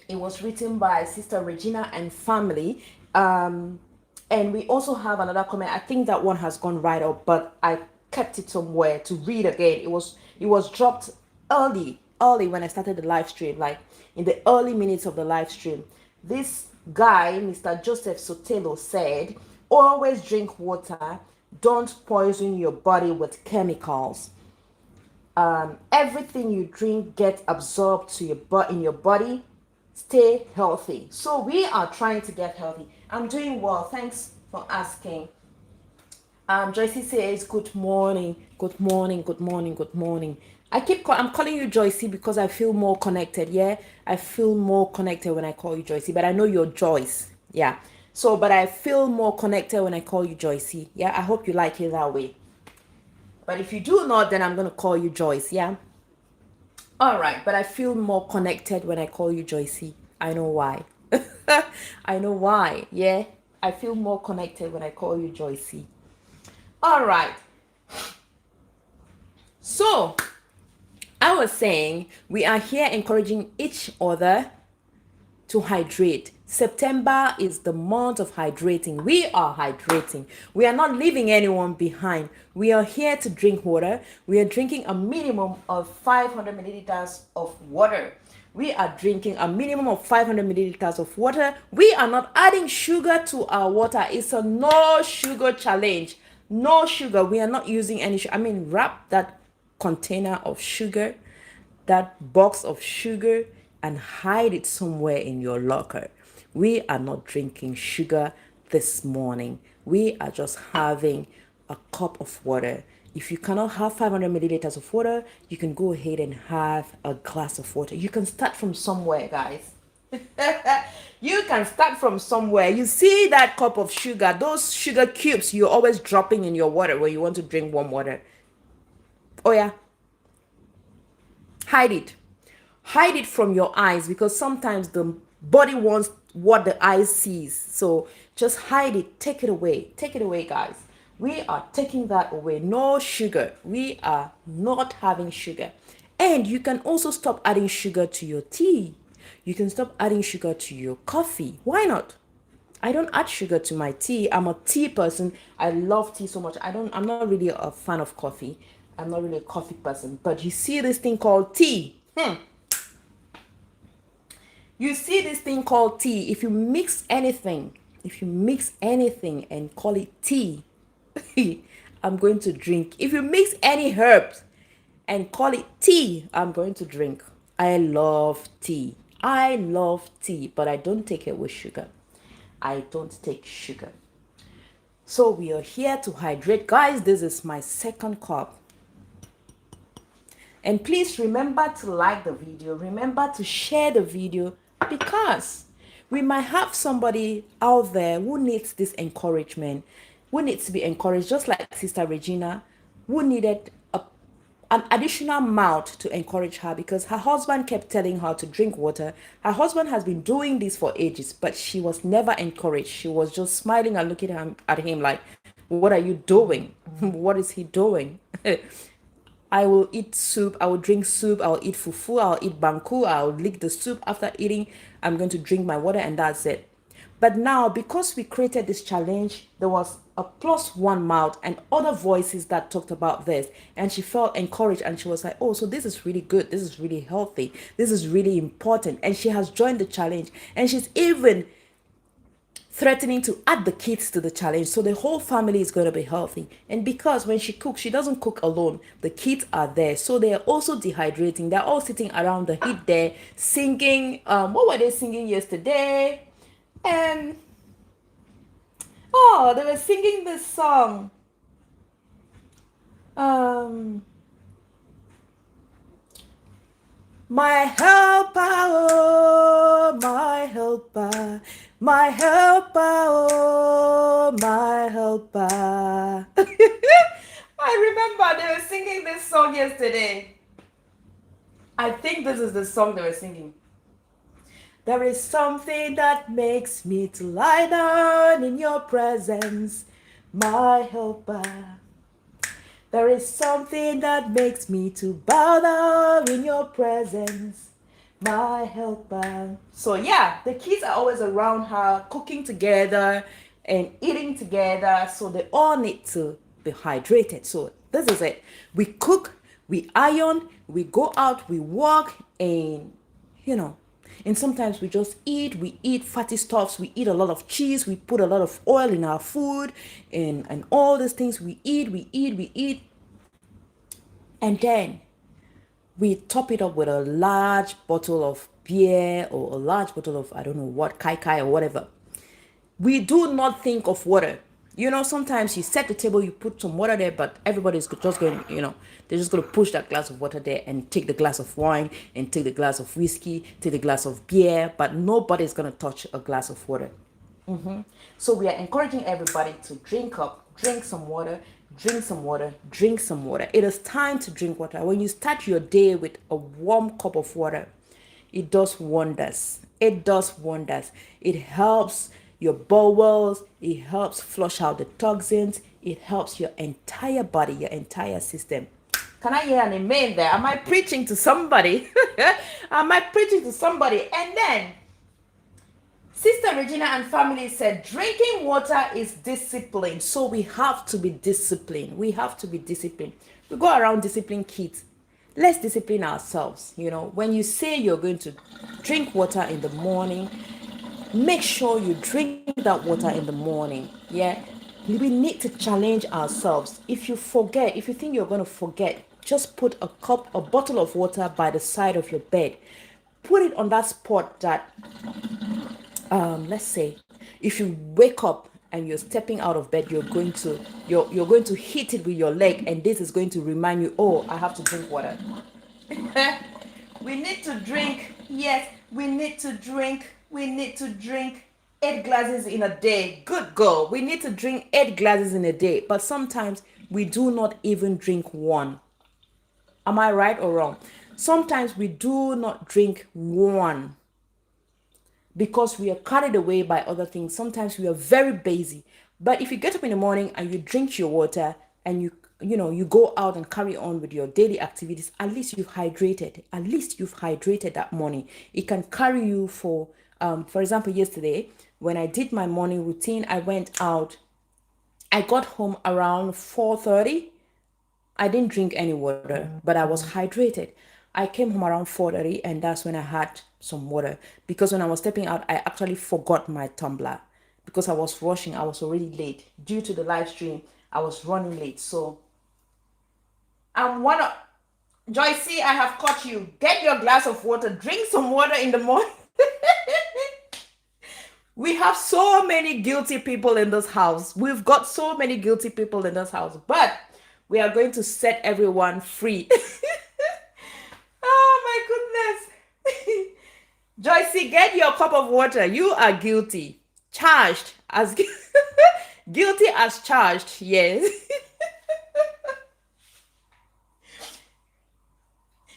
It was written by Sister Regina and family. And we also have another comment. I think that one has gone right up, but I kept it somewhere to read again. It was dropped early when I started the live stream, like in the early minutes of the live stream. This guy, Mr. Joseph Sotelo, said, always drink water. Don't poison your body with chemicals. Everything you drink gets absorbed to in your body. Stay healthy. So we are trying to get healthy. I'm doing well. Thanks for asking. Joycey says, good morning, good morning, good morning, good morning. I'm calling you Joycey because I feel more connected. Yeah, I feel more connected when I call you Joycey, but I know you're Joyce. Yeah. So, but I feel more connected when I call you Joycey. Yeah, I hope you like it that way. But if you do not, then I'm going to call you Joyce. Yeah. All right. But I feel more connected when I call you Joycey. I know why. I know why. Yeah. I feel more connected when I call you Joycey. All right. So, I was saying we are here encouraging each other to hydrate. September is the month of hydrating. We are hydrating. We are not leaving anyone behind. We are here to drink water. We are drinking a minimum of 500 milliliters of water. We are drinking a minimum of 500 milliliters of water. We are not adding sugar to our water. It's a no sugar challenge. No sugar. We are not using any sugar. I mean, wrap that container of sugar, that box of sugar, and hide it somewhere in your locker. We are not drinking sugar this morning. We are just having a cup of water. If you cannot have 500 milliliters of water, you can go ahead and have a glass of water. You can start from somewhere, guys. You can start from somewhere. You see that cup of sugar, those sugar cubes you're always dropping in your water when you want to drink warm water. Oh yeah, hide it. Hide it from your eyes, because sometimes the body wants what the eye sees. So just hide it. Take it away. Take it away, guys. We are taking that away. No sugar. We are not having sugar. And you can also stop adding sugar to your tea. You can stop adding sugar to your coffee. Why not? I don't add sugar to my tea. I'm a tea person. I love tea so much. I'm not really a fan of coffee. I'm not really a coffee person. But you see this thing called tea. You see this thing called tea. If you mix anything and call it tea, I'm going to drink. If you mix any herbs and call it tea, I'm going to drink. I love tea. I love tea, but I don't take it with sugar. I don't take sugar. So we are here to hydrate. Guys, this is my second cup. And please remember to like the video. Remember to share the video, because we might have somebody out there who needs this encouragement, who needs to be encouraged, just like Sister Regina, who needed an additional mouth to encourage her, because her husband kept telling her to drink water. Her husband has been doing this for ages, but she was never encouraged. She was just smiling and looking at him like, what are you doing? What is he doing? I will eat soup. I will drink soup. I'll eat fufu. I'll eat banku. I'll lick the soup. After eating, I'm going to drink my water, and that's it. But now, because we created this challenge, there was a +1 mouth and other voices that talked about this. And she felt encouraged, and she was like, oh, so this is really good. This is really healthy. This is really important. And she has joined the challenge. And she's even threatening to add the kids to the challenge, so the whole family is going to be healthy. And because when she cooks, she doesn't cook alone, the kids are there, so they are also dehydrating. They're all sitting around the heat there singing. What were they singing yesterday? And Oh, they were singing this song. Um, my helper, oh, my helper, my helper, oh, my helper. I remember they were singing this song yesterday. I think this is the song they were singing. There is something that makes me to lie down in your presence, my helper. There is something that makes me to bow down in your presence, my helper. So yeah, the kids are always around her, cooking together and eating together. So they all need to be hydrated. So this is it. We cook, we iron, we go out, we walk, and you know, and sometimes we eat fatty stuffs, we eat a lot of cheese, we put a lot of oil in our food, and all these things we eat, and then we top it up with a large bottle of beer or a large bottle of, I don't know what, kai kai or whatever. We do not think of water. You know, sometimes you set the table, you put some water there, but everybody's just going, they're just going to push that glass of water there and take the glass of wine and take the glass of whiskey, take the glass of beer, but nobody's going to touch a glass of water. So we are encouraging everybody to drink some water, drink some water, drink some water. It is time to drink water. When you start your day with a warm cup of water, it does wonders. It does wonders. It helps your bowels, it helps flush out the toxins, it helps your entire body, your entire system. Can I hear an amen there? Am I preaching to somebody? Am I preaching to somebody? And then Sister Regina and family said drinking water is discipline. So we have to be disciplined. We have to be disciplined. We go around disciplining kids. Let's discipline ourselves. You know, when you say you're going to drink water in the morning, make sure you drink that water in the morning. Yeah. We need to challenge ourselves. If you forget, if you think you're going to forget, just put a bottle of water by the side of your bed. Put it on that spot that let's say if you wake up and you're stepping out of bed, you're going to hit it with your leg, and this is going to remind you, oh, I have to drink water. We need to drink. Yes, we need to drink 8 glasses in a day. Good girl. We need to drink 8 glasses in a day, but sometimes we do not even drink one. Am I right or wrong? Sometimes we do not drink one because we are carried away by other things. Sometimes we are very busy. But if you get up in the morning and you drink your water and you go out and carry on with your daily activities, at least you've hydrated. At least you've hydrated that morning. It can carry you for example, yesterday when I did my morning routine, I went out. I got home around 4:30. I didn't drink any water, but I was hydrated. I came home around 4:30, and that's when I had some water. Because when I was stepping out, I actually forgot my tumbler because I was rushing. I was already late. Due to the live stream, I was running late. So I'm one of Joycey, I have caught you. Get your glass of water. Drink some water in the morning. We have so many guilty people in this house. We've got so many guilty people in this house, but we are going to set everyone free. Oh my goodness. Joycey, get your cup of water. You are guilty. Charged as guilty as charged. Yes.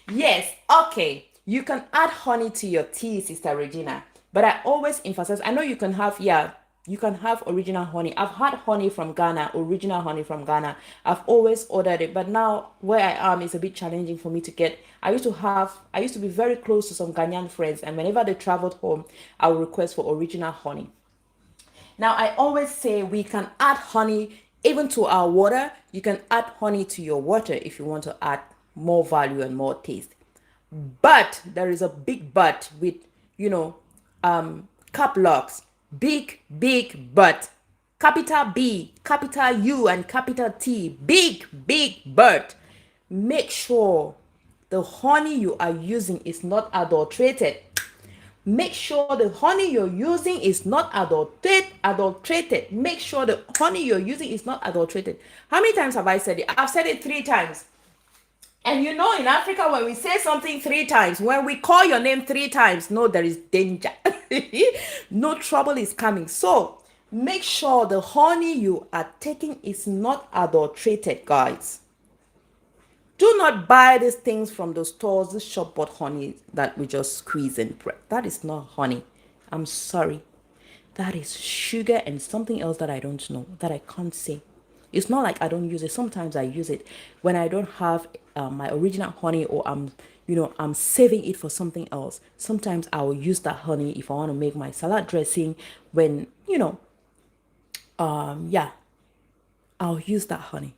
Yes. Okay. You can add honey to your tea, Sister Regina. But I always emphasize, I know you can have, yeah, you can have original honey. I've had honey from Ghana, original honey from Ghana. I've always ordered it, but now where I am is a bit challenging for me to get. I used to be very close to some Ghanaian friends, and whenever they traveled home, I would request for original honey. Now, I always say we can add honey even to our water. You can add honey to your water if you want to add more value and more taste. But there is a big but with, you know, cap locks. Big but. Capital B, capital U, and capital T. Big but. Make sure the honey you are using is not adulterated. Make sure the honey you're using is not adulterated. Make sure the honey you're using is not adulterated. How many times have I said it? I've said it 3 times. And you know, in Africa, when we say something 3 times, when we call your name 3 times, no, there is danger. No trouble is coming. So make sure the honey you are taking is not adulterated, guys. Do not buy these things from the stores, this shop bought honey that we just squeeze and prep. That is not honey. I'm sorry. That is sugar and something else that I don't know, that I can't say. It's not like I don't use it. Sometimes I use it when I don't have my original honey, or I'm saving it for something else. Sometimes I will use that honey if I want to make my salad dressing. When yeah, I'll use that honey.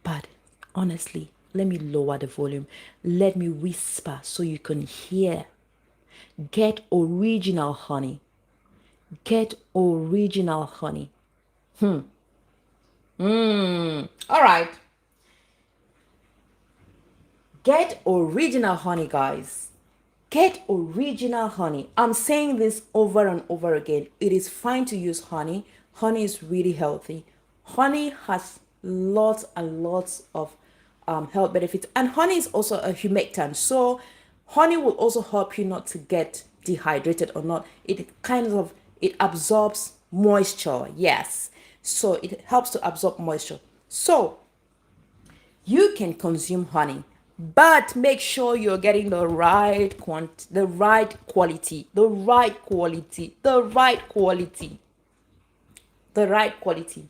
But honestly, let me lower the volume. Let me whisper so you can hear. Get original honey. Get original honey. All right. Get original honey, guys. Get original honey. I'm saying this over and over again. It is fine to use honey. Honey is really healthy. Honey has lots and lots of health benefits. And honey is also a humectant. So honey will also help you not to get dehydrated or not. It absorbs moisture. Yes. So it helps to absorb moisture. So you can consume honey, but make sure you're getting the right the right quality, the right quality, the right quality, the right quality.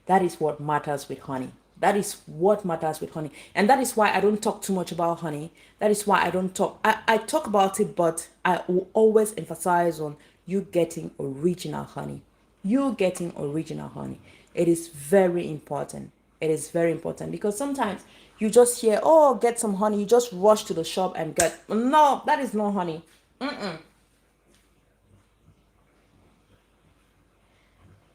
That is what matters with honey. That is what matters with honey. And that is why I don't talk too much about honey. That is why I don't talk. I talk about it, but I will always emphasize on you getting original honey. You getting original honey. It is very important. It is very important, because sometimes you just hear, oh, get some honey. You just rush to the shop and get. No, that is not honey.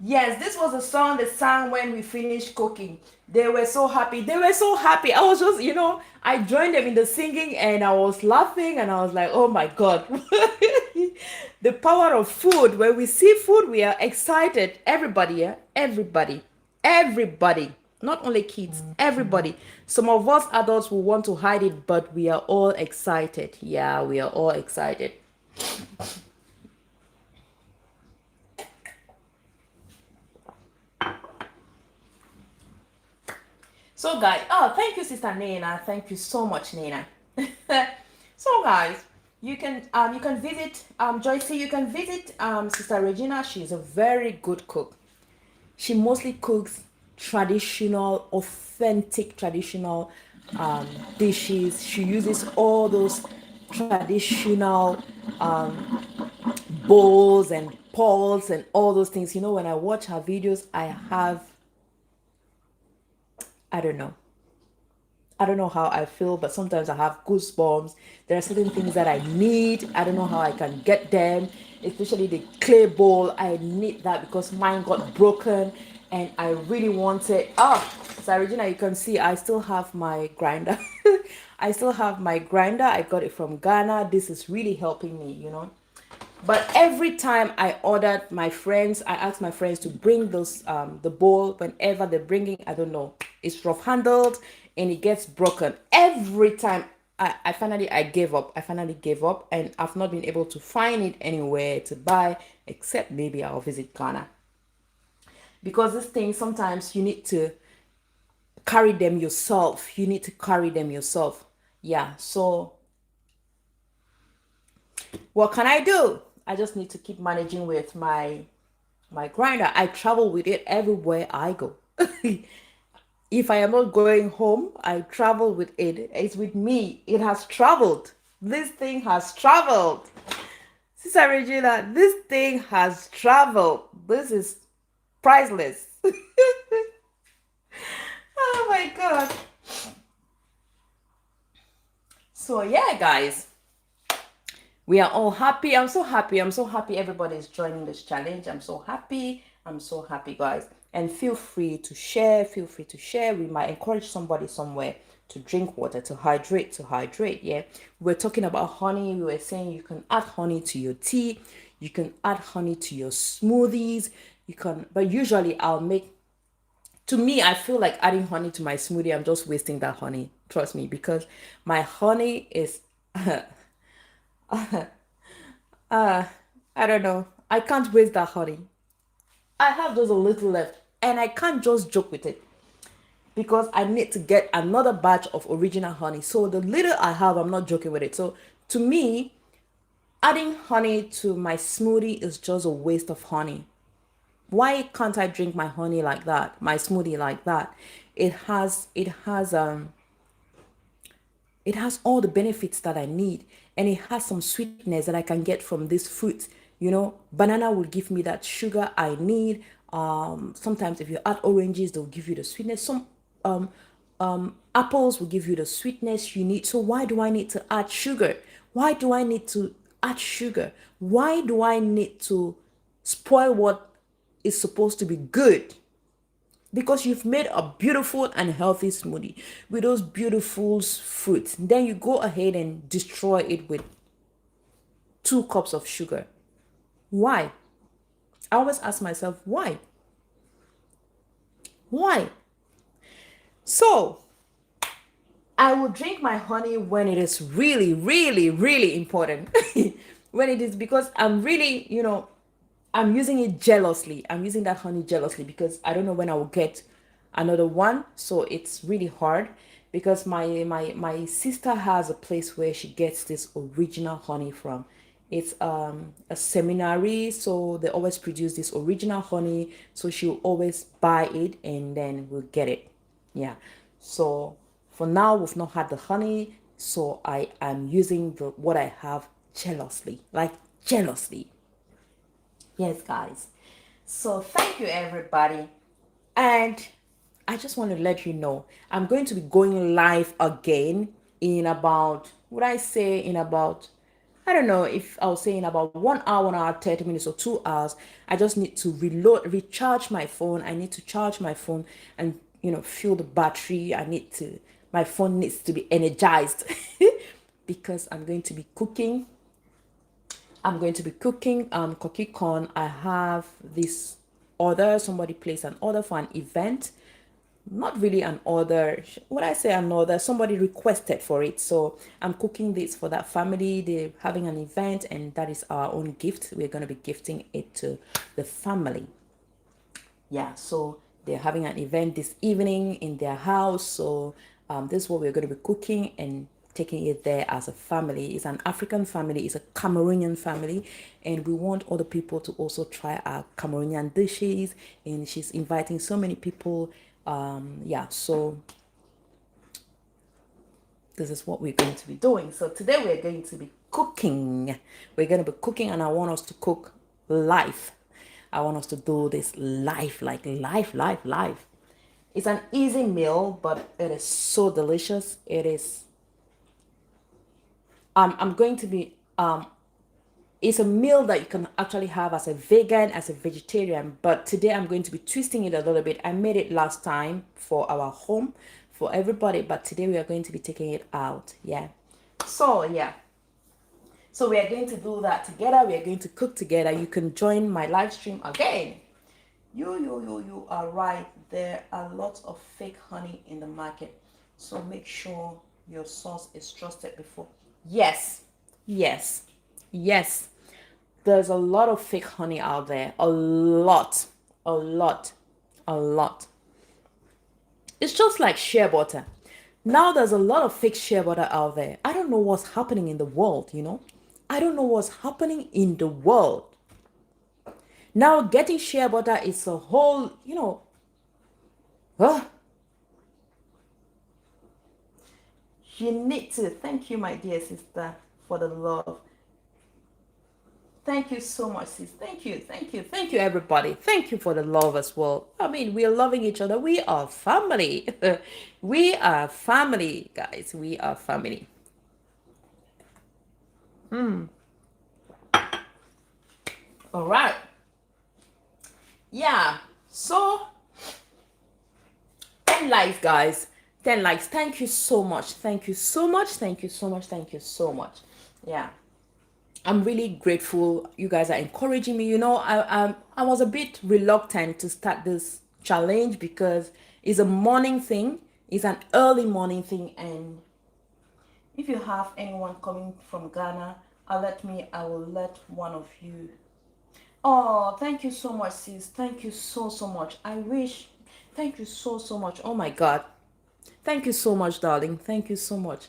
Yes, this was a song they sang when we finished cooking. They were so happy. They were so happy. I was just, I joined them in the singing and I was laughing and I was like, oh my God. The power of food. When we see food, we are excited. Everybody, yeah? Everybody. Everybody. Not only kids, everybody. Some of us adults will want to hide it, but we are all excited. Yeah, we are all excited. So guys, oh, thank you, Sister Nina. Thank you so much, Nina. So guys, you can visit Joycey. You can visit Sister Regina. She's a very good cook. She mostly cooks traditional, authentic traditional dishes. She uses all those traditional bowls and pots and all those things. When I watch her videos, I don't know. I don't know how I feel, but sometimes I have goosebumps. There are certain things that I need. I don't know how I can get them, especially the clay bowl. I need that because mine got broken and I really want it. Oh, so Regina, you can see I still have my grinder. I still have my grinder. I got it from Ghana. This is really helping me. But every time I ask my friends to bring those the bowl. Whenever they're bringing, I don't know, it's rough handled and it gets broken. Every time I gave up. I finally gave up, and I've not been able to find it anywhere to buy, except maybe I'll visit Ghana. Because this thing, sometimes you need to carry them yourself. You need to carry them yourself. Yeah, so what can I do? I just need to keep managing with my grinder. I travel with it everywhere I go. If I am not going home, I travel with it. It's with me. It has traveled. This thing has traveled. Sister Regina, this thing has traveled. This is priceless. Oh my God. So yeah, guys. We are all happy. I'm so happy. I'm so happy everybody is joining this challenge. I'm so happy. I'm so happy, guys. And feel free to share. Feel free to share. We might encourage somebody somewhere to drink water, to hydrate. Yeah, we're talking about honey. We were saying you can add honey to your tea, you can add honey to your smoothies, you can, but usually I'll make, to me, I feel like adding honey to my smoothie, I'm just wasting that honey. Trust me, because my honey is, I don't know. I can't waste that honey. I have just a little left, and I can't just joke with it because I need to get another batch of original honey. So the little I have, I'm not joking with it. So to me, adding honey to my smoothie is just a waste of honey. Why can't I drink my honey like that, my smoothie like that? It has all the benefits that I need, and it has some sweetness that I can get from this fruit. Banana will give me that sugar I need. Sometimes if you add oranges, they'll give you the sweetness. Some apples will give you the sweetness you need. So why do I need to add sugar? Why do I need to add sugar? Why do I need to spoil what is supposed to be good? Because you've made a beautiful and healthy smoothie with those beautiful fruits. Then you go ahead and destroy it with 2 cups of sugar. Why? I always ask myself, why? Why? So I will drink my honey when it is really, really, really important. When it is, because I'm really, I'm using it jealously. I'm using that honey jealously because I don't know when I will get another one. So it's really hard because my sister has a place where she gets this original honey from. It's a seminary, so they always produce this original honey. So she'll always buy it and then we'll get it. Yeah. So for now, we've not had the honey, so I am using what I have jealously, like jealously. Yes, guys. So thank you, everybody. And I just want to let you know I'm going to be going live again in about, would I say in about, I don't know if I'll say in about 1 hour, 30 minutes or 2 hours. I just need to recharge my phone. I need to charge my phone and, fill the battery. My phone needs to be energized because I'm going to be cooking. Cookie corn. I have this order. Somebody placed an order for an event. Not really an order. Would I say an order? Somebody requested for it. So I'm cooking this for that family. They're having an event, and that is our own gift. We're going to be gifting it to the family. Yeah, so they're having an event this evening in their house. So this is what we're going to be cooking and taking it there as a family. It's an African family, it's a Cameroonian family, and we want other people to also try our Cameroonian dishes. And she's inviting so many people. Yeah, so this is what we're going to be doing. So today we're going to be cooking. We're going to be cooking, and I want us to cook live. I want us to do this live, like live. It's an easy meal, but it is so delicious. It is. I'm going to be. It's a meal that you can actually have as a vegan, as a vegetarian. But today I'm going to be twisting it a little bit. I made it last time for our home, for everybody, but today we are going to be taking it out. Yeah. So yeah. So we are going to do that together. We are going to cook together. You can join my live stream again. You are right. There are lots of fake honey in the market. So make sure your source is trusted before. Yes. There's a lot of fake honey out there. A lot. It's just like shea butter. Now there's a lot of fake shea butter out there. I don't know what's happening in the world, I don't know what's happening in the world. Now getting shea butter is a whole, you need to. Thank you, my dear sister, for the love. Thank you so much, sis. Thank you, everybody. Thank you for the love as well. I mean, we are loving each other. We are family. We are family, guys. We are family. All right. Yeah. So, end life, guys. 10 likes. Thank you so much. Thank you so much. Thank you so much. Thank you so much. Yeah. I'm really grateful you guys are encouraging me. I was a bit reluctant to start this challenge because it's a morning thing. It's an early morning thing, and if you have anyone coming from Ghana, I will let one of you. Oh, thank you so much, sis. Thank you so much. Thank you so much. Oh my God. Thank you so much, darling. Thank you so much.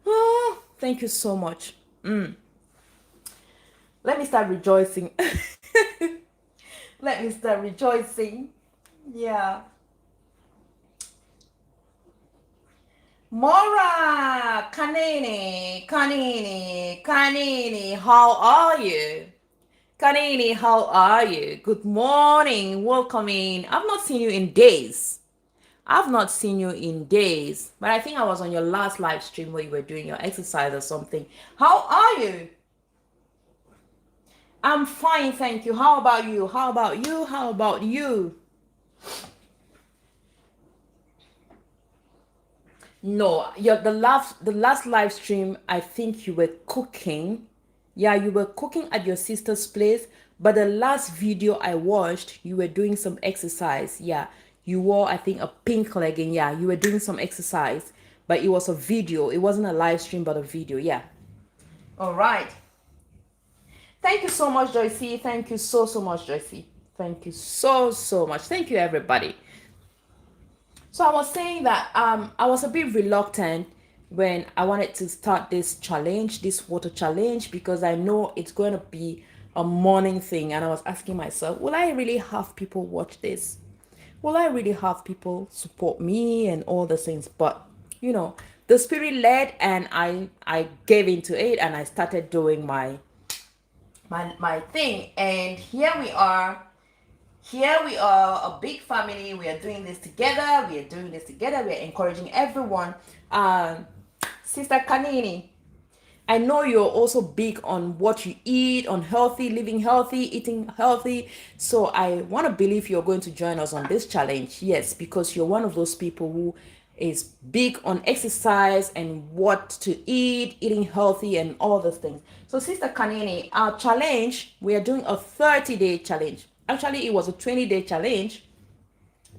Oh, thank you so much. Let me start rejoicing. Let me start rejoicing. Yeah. Mora, Kanini, how are you? Kanini, how are you? Good morning, welcome in. I've not seen you in days. But I think I was on your last live stream where you were doing your exercise or something. How are you? I'm fine, thank you. How about you? How about you? How about you? No, the last live stream, I think you were cooking. Yeah, you were cooking at your sister's place, but the last video I watched, you were doing some exercise. Yeah, you wore, I think, a pink legging. Yeah, you were doing some exercise, but it was a video. It wasn't a live stream, but a video. Yeah. All right. Thank you so much, Joycey. Thank you so much, Joycey. Thank you so much. Thank you, everybody. So I was saying that I was a bit reluctant when I wanted to start this challenge, this water challenge, because I know it's going to be a morning thing. And I was asking myself, will I really have people watch this? Will I really have people support me and all the things? But the spirit led, and I gave into it, and I started doing my thing. And here we are, a big family. We are doing this together. We are encouraging everyone. Sister Kanini, I know you're also big on what you eat, on healthy, living healthy, eating healthy. So I want to believe you're going to join us on this challenge. Yes, because you're one of those people who is big on exercise and what to eat, eating healthy, and all those things. So Sister Kanini, our challenge, we are doing a 30-day challenge. Actually, it was a 20-day challenge.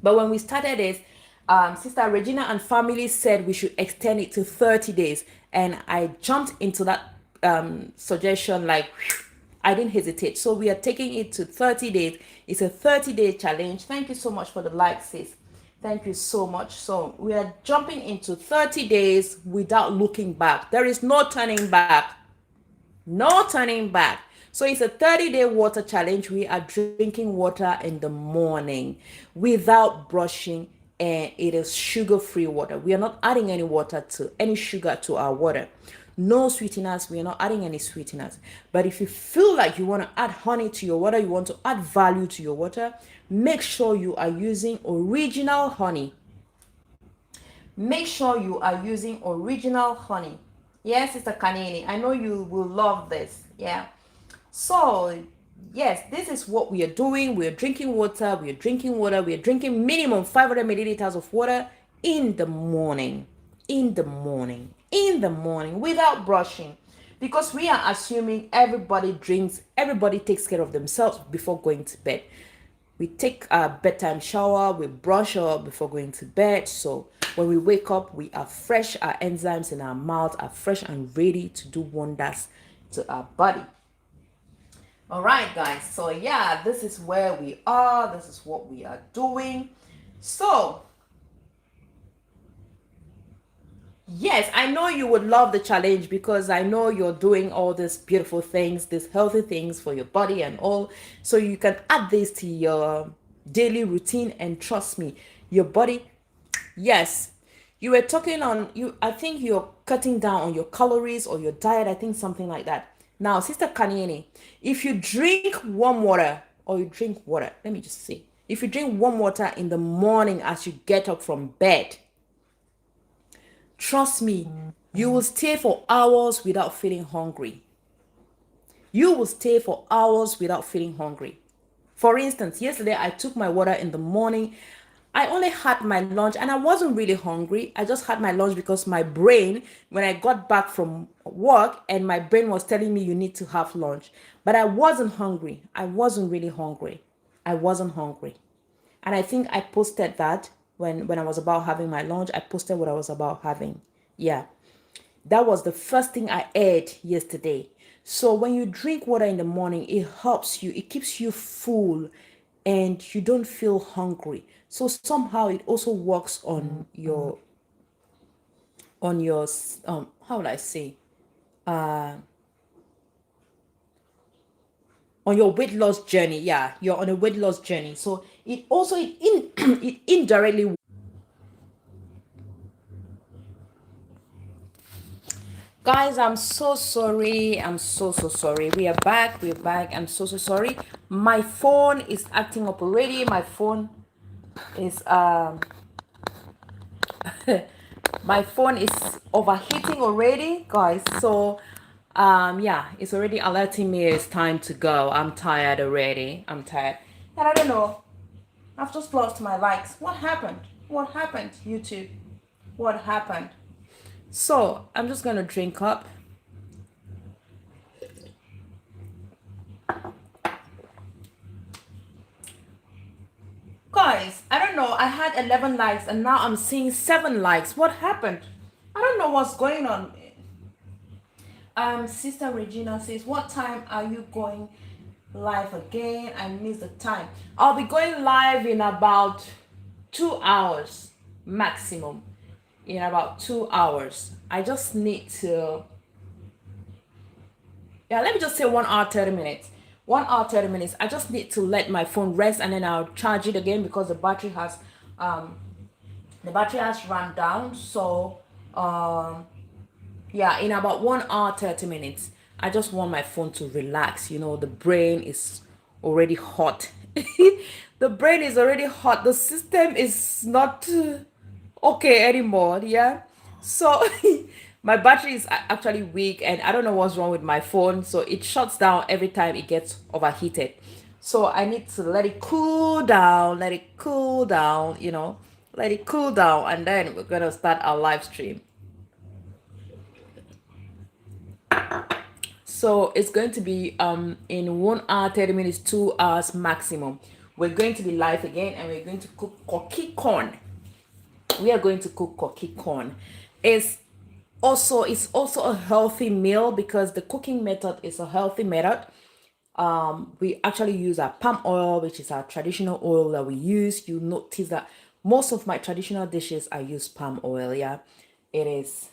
But when we started it, Sister Regina and family said we should extend it to 30 days. And I jumped into that suggestion like, I didn't hesitate. So we are taking it to 30 days. It's a 30-day challenge. Thank you so much for the like, sis. Thank you so much. So we are jumping into 30 days without looking back. There is no turning back. No turning back. So it's a 30-day water challenge. We are drinking water in the morning without brushing, and it is sugar-free water. We are not adding any sugar to our water. No sweeteners. We are not adding any sweeteners. But if you feel like you want to add honey to your water, you want to add value to your water, make sure you are using original honey. Make sure you are using original honey. Yes, Sister Kanini, I know you will love this. Yeah. So, yes, this is what we are doing. We are drinking water. We are drinking minimum 500 milliliters of water in the morning. Without brushing. Because we are assuming everybody takes care of themselves before going to bed. We take a bedtime shower, we brush up before going to bed. So when we wake up, we are fresh. Our enzymes in our mouth are fresh and ready to do wonders to our body. All right, guys. So yeah, this is where we are. This is what we are doing. So yes, I know you would love the challenge because I know you're doing all these beautiful things, these healthy things for your body and all. So you can add this to your daily routine, and trust me, your body, yes, you were talking on I think you're cutting down on your calories or your diet, I think something like that. Now, Sister Kanieni, if you drink warm water let me just say, if you drink warm water in the morning as you get up from bed, trust me, you will stay for hours without feeling hungry. For instance, yesterday I took my water in the morning. I only had my lunch and I wasn't really hungry. I just had my lunch because my brain, when I got back from work, and my brain was telling me you need to have lunch. But I wasn't hungry. I wasn't really hungry. I wasn't hungry. And I think I posted that when I was about having my lunch. I posted what I was about having. Yeah. That was the first thing I ate yesterday. So when you drink water in the morning, it helps you, it keeps you full and you don't feel hungry. So somehow it also works on your how would I say? On your weight loss journey. Yeah, you're on a weight loss journey. So it also it indirectly. Guys, I'm so sorry. I'm so sorry. We are back. We're back. I'm so sorry. My phone is acting up already. My phone is my phone is overheating already, guys. So yeah, it's already alerting me it's time to go. I'm tired already. I'm tired. And I don't know. I've just lost my likes. What happened? What happened, YouTube? What happened? So I'm just gonna drink up. Guys, I don't know. I had 11 likes and now I'm seeing 7 likes. What happened? I don't know what's going on. Sister Regina says, what time are you going live again? I missed the time. I'll be going live in about 2 hours maximum. In about 2 hours. I just need to, yeah, let me just say 1 hour 30 minutes. 1 hour 30 minutes. I just need to let my phone rest and then I'll charge it again because the battery has run down. So yeah, in about 1 hour 30 minutes. I just want my phone to relax. You know, the brain is already hot. The brain is already hot. The system is not okay anymore. Yeah. So my battery is actually weak and I don't know what's wrong with my phone. So it shuts down every time it gets overheated. So I need to let it cool down, let it cool down, you know, let it cool down. And then we're going to start our live stream. So it's going to be in 1 hour 30 minutes, 2 hours maximum. We're going to be live again and we're going to cook koki corn. We are going to cook koki corn. It's also a healthy meal because the cooking method is a healthy method. We actually use our palm oil, which is our traditional oil that we use. You notice that most of my traditional dishes I use palm oil. Yeah, it is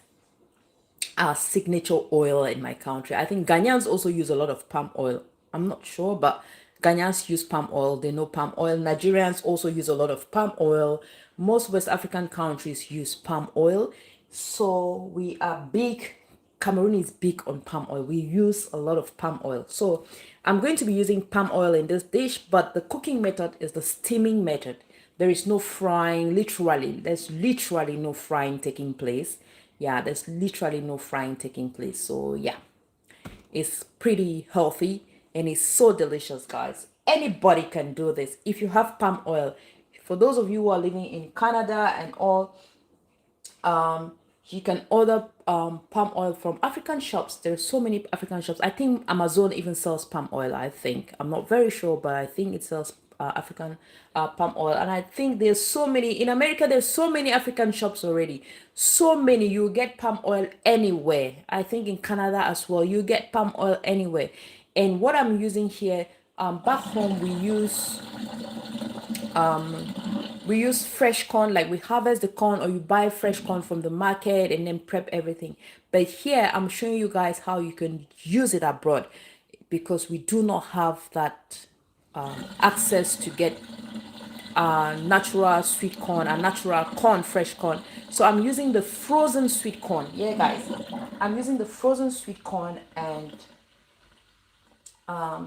our signature oil in my country. I think Ghanaians also use a lot of palm oil. I'm not sure, but Ghanaians use palm oil. They know palm oil. Nigerians also use a lot of palm oil. Most West African countries use palm oil. So we are big. Cameroon is big on palm oil. We use a lot of palm oil. So I'm going to be using palm oil in this dish, but the cooking method is the steaming method. There is no frying, literally. There's literally no frying taking place. Yeah, there's literally no frying taking place. So yeah, it's pretty healthy and it's so delicious, guys. Anybody can do this if you have palm oil. For those of you who are living in Canada and all, you can order palm oil from African shops. There's so many African shops. I think Amazon even sells palm oil. I think, I'm not very sure, but I think it sells African palm oil. And I think there's so many in America. There's so many African shops already. So many. You get palm oil anywhere. I think in Canada as well, you get palm oil anywhere. And what I'm using here, back home we use fresh corn, like we harvest the corn or you buy fresh corn from the market and then prep everything. But here I'm showing you guys how you can use it abroad because we do not have that access to get natural sweet corn and natural corn, fresh corn. So I'm using the frozen sweet corn. Yeah, guys, I'm using the frozen sweet corn. And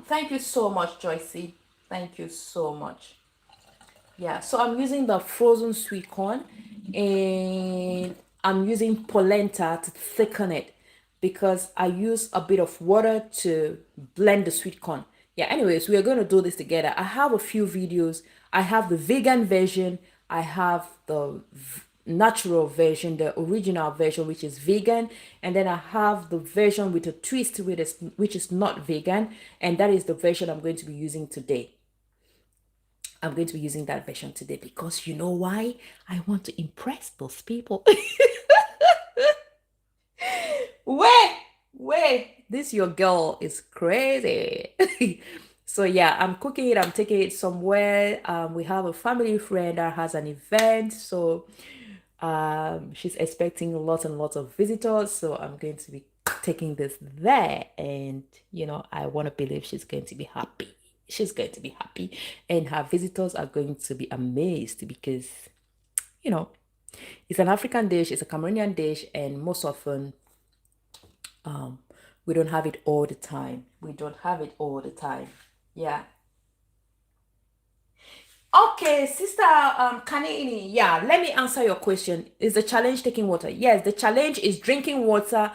thank you so much, Joycey. Thank you so much. Yeah, so I'm using the frozen sweet corn and I'm using polenta to thicken it because I use a bit of water to blend the sweet corn. Yeah, anyways, we are going to do this together. I have a few videos. I have the vegan version. I have the natural version, the original version, which is vegan, and then I have the version with a twist, which is not vegan, and that is the version I'm going to be using today. I'm going to be using that version today because you know why? I want to impress those people. Wait, this your girl is crazy. So yeah, I'm cooking it, I'm taking it somewhere. We have a family friend that has an event, so she's expecting lots and lots of visitors. So I'm going to be taking this there, and I want to believe she's going to be happy. She's going to be happy, and her visitors are going to be amazed because you know it's an African dish, it's a Cameroonian dish, and most often we don't have it all the time. We don't have it all the time. Yeah. Okay, sister Kanini, yeah, let me answer your question. Is the challenge taking water? Yes, the challenge is drinking water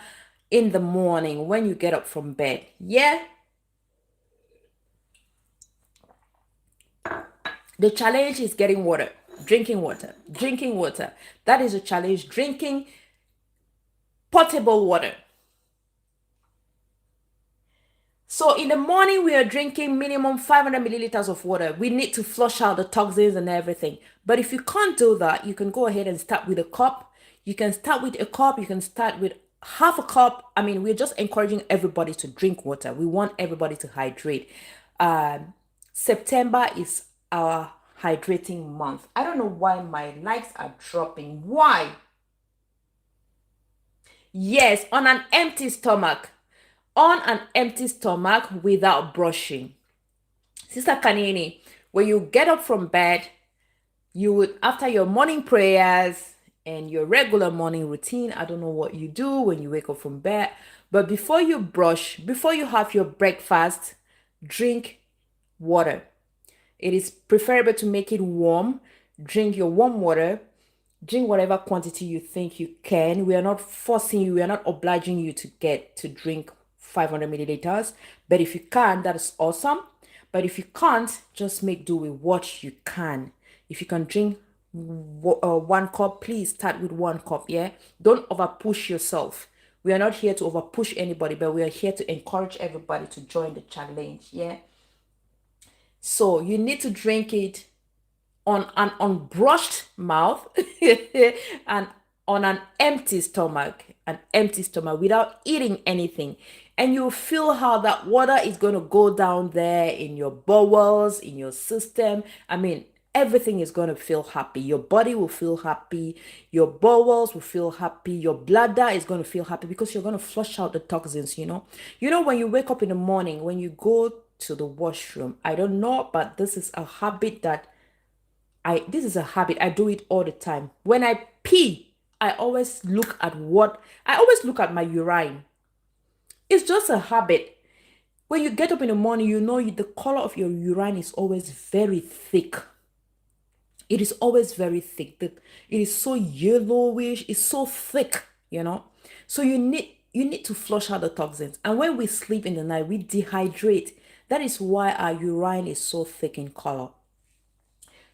in the morning when you get up from bed. Yeah, the challenge is getting water, drinking water, drinking water. That is a challenge. Drinking potable water. So in the morning, we are drinking minimum 500 milliliters of water. We need to flush out the toxins and everything. But if you can't do that, you can go ahead and start with a cup. You can start with a cup. You can start with half a cup. I mean, we're just encouraging everybody to drink water. We want everybody to hydrate. September is our hydrating month. I don't know why my likes are dropping. Why? Yes, on an empty stomach. On an empty stomach without brushing. Sister Kanini, when you get up from bed, you would, after your morning prayers and your regular morning routine, I don't know what you do when you wake up from bed, but before you brush, before you have your breakfast, drink water. It is preferable to make it warm. Drink your warm water. Drink whatever quantity you think you can. We are not forcing you, we are not obliging you to get to drink 500 milliliters. But if you can, that is awesome. But if you can't, just make do with what you can. If you can drink 1 cup, please start with 1 cup. Yeah, don't over push yourself. We are not here to over push anybody, but we are here to encourage everybody to join the challenge. Yeah, so you need to drink it on an unbrushed mouth and on an empty stomach without eating anything. And you'll feel how that water is going to go down there in your bowels, in your system. I mean, everything is going to feel happy. Your body will feel happy. Your bowels will feel happy. Your bladder is going to feel happy because you're going to flush out the toxins, when you wake up in the morning, when you go to the washroom, I don't know, but this is a habit that I do it all the time. When I pee, I always look at my urine. It's just a habit. When you get up in the morning, the color of your urine is always very thick. It is always very thick. It is so yellowish, it's so thick. So you need to flush out the toxins. And when we sleep in the night, we dehydrate. That is why our urine is so thick in color.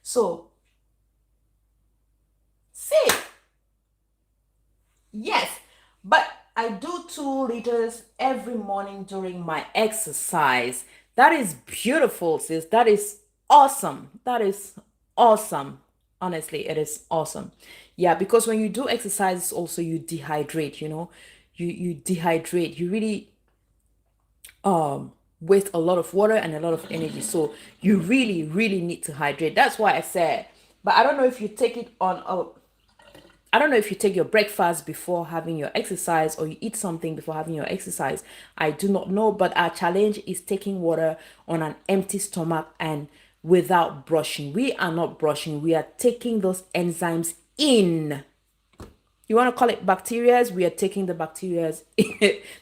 So, see, yes, but I do 2 liters every morning during my exercise. That is beautiful, sis. That is awesome. That is awesome. Honestly, it is awesome. Yeah, because when you do exercise, also you dehydrate, you dehydrate. You really waste a lot of water and a lot of energy. So you really, really need to hydrate. That's why I said, but I don't know if you take it on I don't know if you take your breakfast before having your exercise or you eat something before having your exercise. I do not know, but our challenge is taking water on an empty stomach and without brushing. We are not brushing. We are taking those enzymes in. You want to call it bacterias? We are taking the bacterias,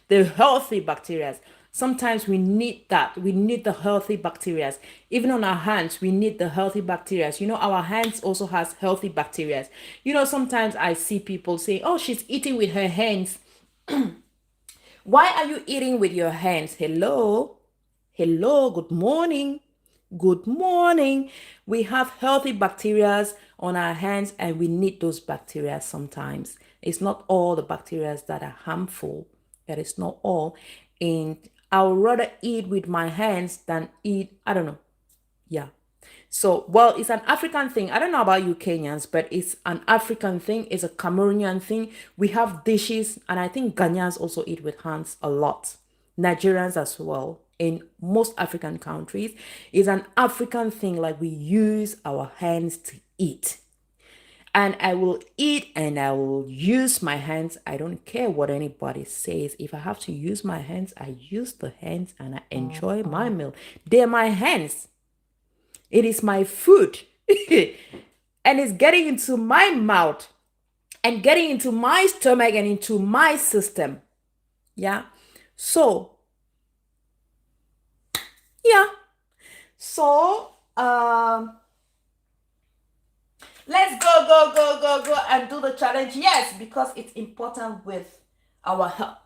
the healthy bacterias. Sometimes we need that. We need the healthy bacterias. Even on our hands, we need the healthy bacterias. Our hands also has healthy bacterias. Sometimes I see people saying, oh, she's eating with her hands. Why are you eating with your hands? Hello? Hello, good morning. Good morning. We have healthy bacterias on our hands, and we need those bacteria sometimes. It's not all the bacteria that are harmful. That is not all. And I would rather eat with my hands than eat, I don't know. Yeah. So, well, it's an African thing. I don't know about you Kenyans, but it's an African thing. It's a Cameroonian thing. We have dishes, and I think Ghanaians also eat with hands a lot. Nigerians as well. In most African countries, it's an African thing. Like we use our hands to eat. And I will eat and I will use my hands. I don't care what anybody says. If I have to use my hands, I use the hands and I enjoy my meal. They're my hands. It is my food. And it's getting into my mouth and getting into my stomach and into my system. Yeah. So, yeah. So, let's go and do the challenge. Yes, because it's important with our health.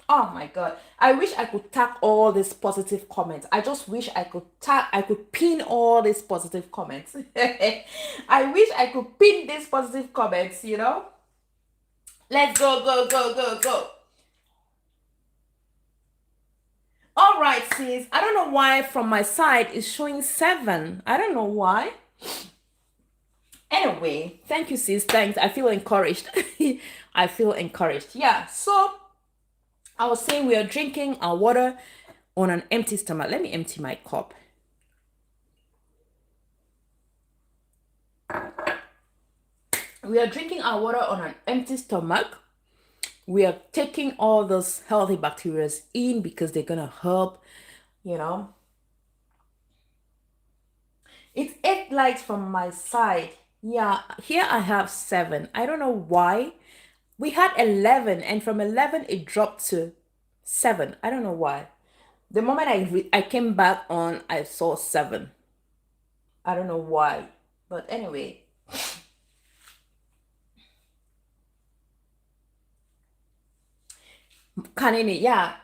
Oh my god. I wish I could tag all these positive comments. I just wish I could pin all these positive comments. I wish I could pin these positive comments, you know? Let's go. All right, sis. I don't know why from my side it's showing 7. I don't know why. Anyway, thank you, sis. Thanks. I feel encouraged. I feel encouraged. Yeah. So I was saying we are drinking our water on an empty stomach. Let me empty my cup. We are drinking our water on an empty stomach. We are taking all those healthy bacteria in because they're going to help, you know. It's 8 likes from my side. Yeah, here I have 7. I don't know why. We had 11 and from 11 it dropped to 7. I don't know why. The moment I came back on, I saw 7. I don't know why. But anyway. Kanini, yeah.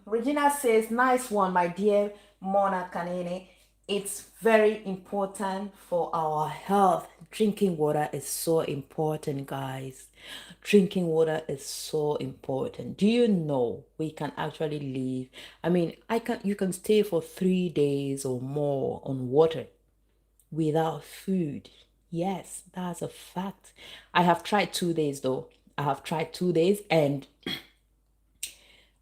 Regina says, nice one, my dear Mona Kanini. It's very important for our health. Drinking water is so important, guys. Drinking water is so important. Do you know we can actually live? I mean, you can stay for 3 days or more on water without food. Yes, that's a fact. I have tried 2 days though. I have tried 2 days and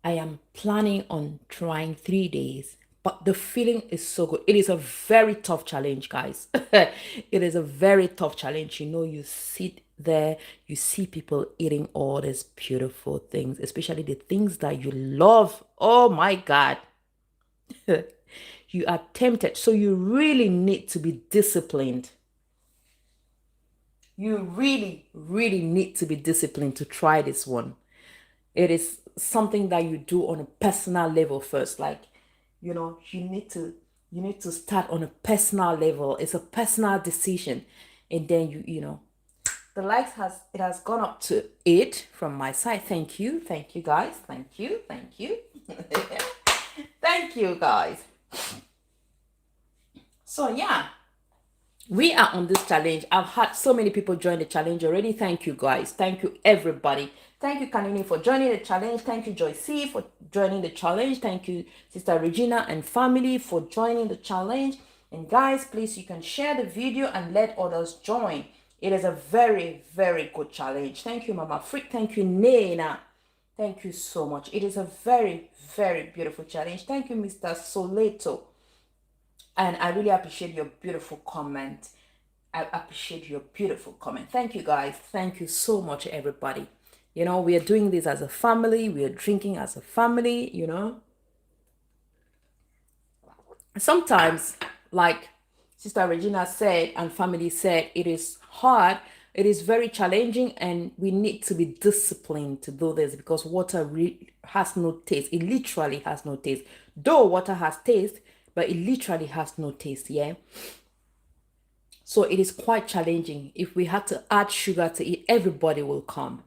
I am planning on trying 3 days, but the feeling is so good. It is a very tough challenge, guys. It is a very tough challenge. You know, you sit there, you see people eating all these beautiful things, especially the things that you love. Oh my God. You are tempted. So you really need to be disciplined. You really, really need to be disciplined to try this one. It is something that you do on a personal level first. Like, you know, you need to start on a personal level. It's a personal decision. And then you know, the likes has gone up to 8 from my side. Thank you guys. Thank you. Thank you guys. So yeah, we are on this challenge. I've had so many people join the challenge already. Thank you guys. Thank you everybody. Thank you Kanini for joining the challenge. Thank you Joycey for joining the challenge. Thank you Sister Regina and family for joining the challenge. And guys, please, you can share the video and let others join. It is a very, very good challenge. Thank you Mama Freak. Thank you Nena. Thank you so much. It is a very, very beautiful challenge. Thank you Mr. Soleto. And I really appreciate your beautiful comment. I appreciate your beautiful comment. Thank you guys. Thank you so much everybody. You know, we are doing this as a family. We are drinking as a family, you know. Sometimes, like Sister Regina said and family said, it is hard. It is very challenging and we need to be disciplined to do this because water has no taste. It literally has no taste. Though water has taste, but it literally has no taste, yeah? So it is quite challenging. If we had to add sugar to it, everybody will come.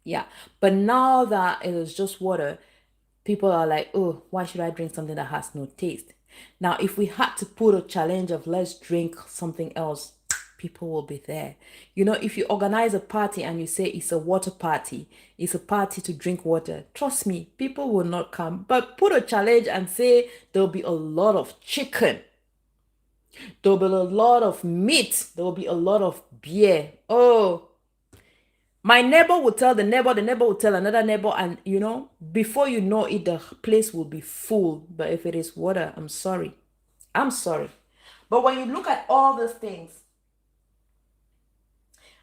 Yeah. But now that it is just water, people are like, oh, why should I drink something that has no taste? Now, if we had to put a challenge of let's drink something else, people will be there. You know, if you organize a party and you say it's a water party, it's a party to drink water, trust me, people will not come. But put a challenge and say there'll be a lot of chicken, there'll be a lot of meat, there'll be a lot of beer. Oh, my neighbor will tell the neighbor will tell another neighbor, and you know, before you know it, the place will be full. But if it is water, I'm sorry. I'm sorry. But when you look at all these things,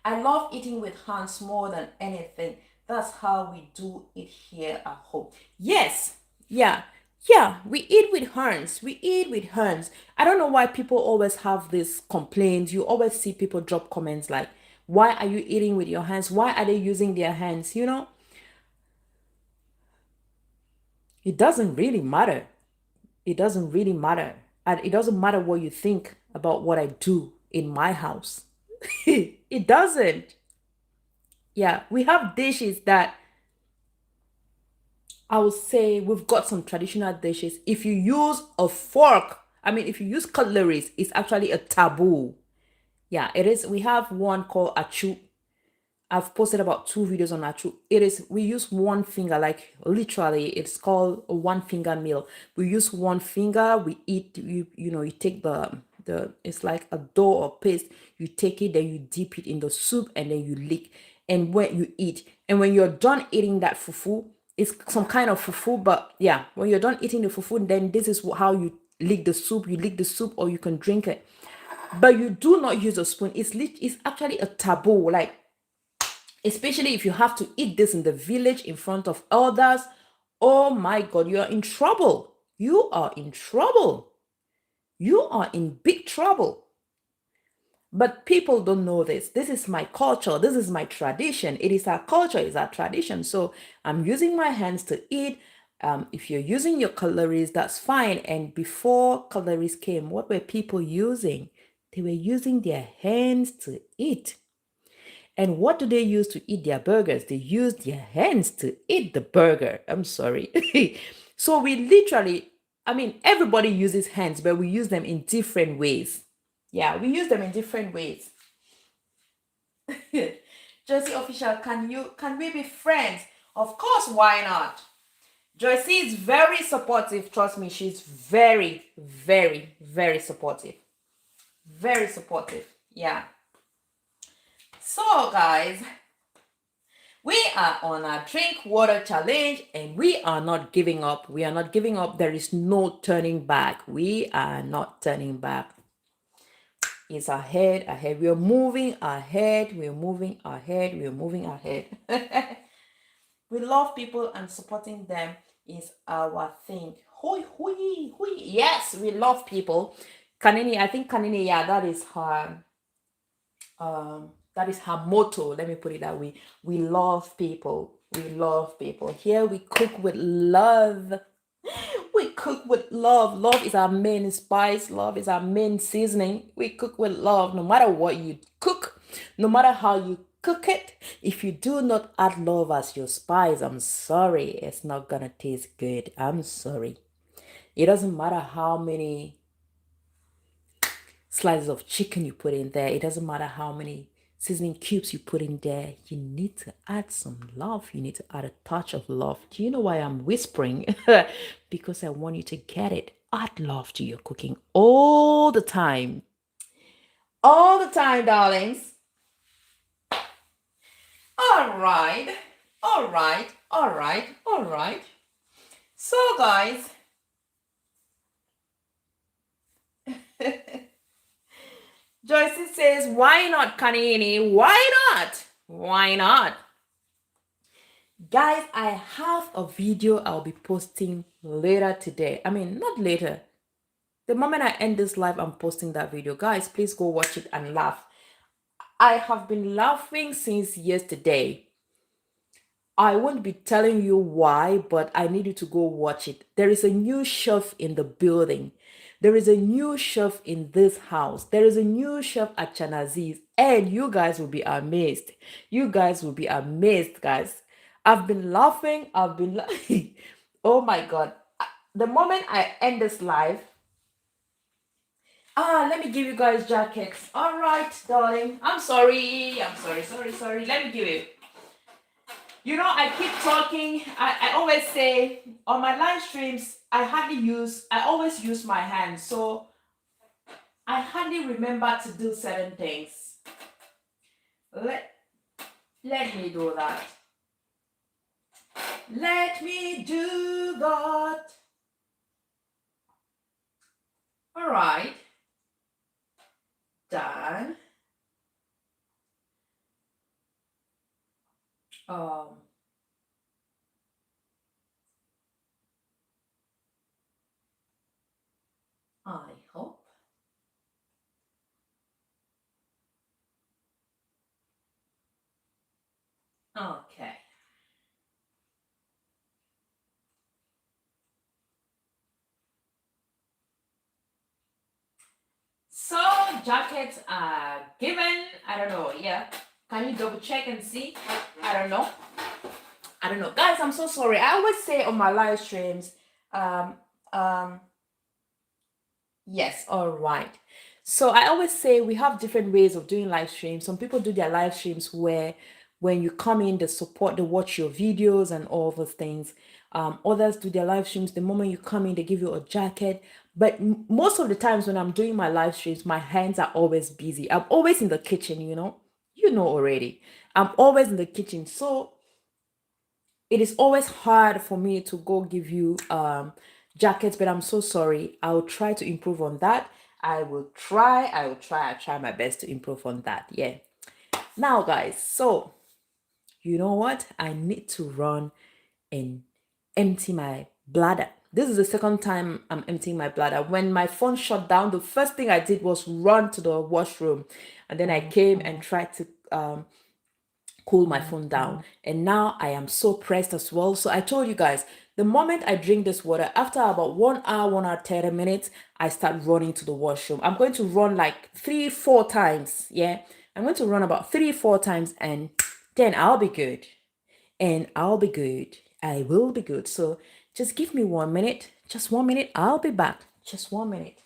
I love eating with hands more than anything. That's how we do it here at home. Yes, yeah, yeah, we eat with hands. We eat with hands. I don't know why people always have this complaint. You always see people drop comments like, why are you eating with your hands? Why are they using their hands? You know, it doesn't really matter. It doesn't really matter. And it doesn't matter what you think about what I do in my house. It doesn't. Yeah, we have dishes that I would say we've got some traditional dishes. If you use a fork, I mean, if you use cutleries, it's actually a taboo. Yeah, it is. We have one called Achu. I've posted about 2 videos on Achu. It is, we use one finger, like literally, it's called a one finger meal. We use one finger, we eat, you know, you take it's like a dough or paste, you take it, then you dip it in the soup, and then you lick. And when you eat, and when you're done eating that fufu, it's some kind of fufu, but yeah, when you're done eating the fufu, then this is how you lick the soup. You lick the soup, or you can drink it. But you do not use a spoon. It's actually a taboo. Like, especially if you have to eat this in the village in front of others, oh my god, you are in trouble. You are in trouble. You are in big trouble. But people don't know this. This is my culture. This is my tradition. It is our culture. It's our tradition. So I'm using my hands to eat. If you're using your cutleries, that's fine. And before cutleries came, what were people using? They were using their hands to eat. And what do they use to eat their burgers? They use their hands to eat the burger. I'm sorry. So we literally, I mean, everybody uses hands, but we use them in different ways. Yeah, we use them in different ways. Joycey official, can we be friends? Of course, why not? Joycey is very supportive. Trust me, she's very, very, very supportive. Very supportive. Yeah. So, guys, we are on a drink water challenge, and we are not giving up. We are not giving up. There is no turning back. We are not turning back. It's ahead, ahead. We are moving ahead. We are moving ahead. We are moving ahead. We love people, and supporting them is our thing. Hoi, hoi, hoi. Yes, we love people. Kanini, I think Kanini, yeah, that is her motto. Let me put it that way. We love people. We love people. Here we cook with love. We cook with love. Love is our main spice. Love is our main seasoning. We cook with love. No matter what you cook, no matter how you cook it, if you do not add love as your spice, I'm sorry, it's not gonna taste good. I'm sorry. It doesn't matter how many slices of chicken you put in there. It doesn't matter how many seasoning cubes you put in there. You need to add some love. You need to add a touch of love. Do you know why I'm whispering? Because I want you to get it. Add love to your cooking all the time. All the time, darlings. All right. All right. All right. All right. So, guys. Joyce says, why not, Kanini? Why not? Why not? Guys, I have a video I'll be posting later today. I mean, not later. The moment I end this live, I'm posting that video. Guys, please go watch it and laugh. I have been laughing since yesterday. I won't be telling you why, but I need you to go watch it. There is a new chef in the building. There is a new chef in this house. There is a new chef at ChanaZie, and you guys will be amazed. You guys will be amazed, guys. I've been laughing. I've been laughing. Oh my God. The moment I end this live, Let me give you guys jackets. All right, darling. I'm sorry. Sorry. Let me give you. You know, I keep talking. I always say on my live streams, I always use my hands. So I hardly remember to do certain things. Let, let me do that. Let me do that. All right. Done. Um, I hope. Okay. So jackets are given. I don't know. Yeah. Can you double check and see? I don't know. Guys, I'm so sorry. I always say on my live streams, um, um, yes, all right. So I always say we have different ways of doing live streams. Some people do their live streams where when you come in, they support, they watch your videos and all those things. Others do their live streams. The moment you come in, they give you a jacket. But most of the times when I'm doing my live streams, my hands are always busy. I'm always in the kitchen, you know. You know already. I'm always in the kitchen. So it is always hard for me to go give you jackets, but I'm so sorry. I'll try to improve on that. I'll try my best to improve on that. Yeah. Now guys, so you know what? I need to run and empty my bladder. This is the second time I'm emptying my bladder. When my phone shut down, the first thing I did was run to the washroom, and then I came and tried to cool my phone down. And now I am so pressed as well. So I told you guys, the moment I drink this water, after about 1 hour 30 minutes, I start running to the washroom. I'm going to run like 3-4 times. Yeah, I'm going to run about 3-4 times, and then I'll be good. And I'll be good. I will be good. So just give me 1 minute. Just 1 minute. I'll be back. Just 1 minute.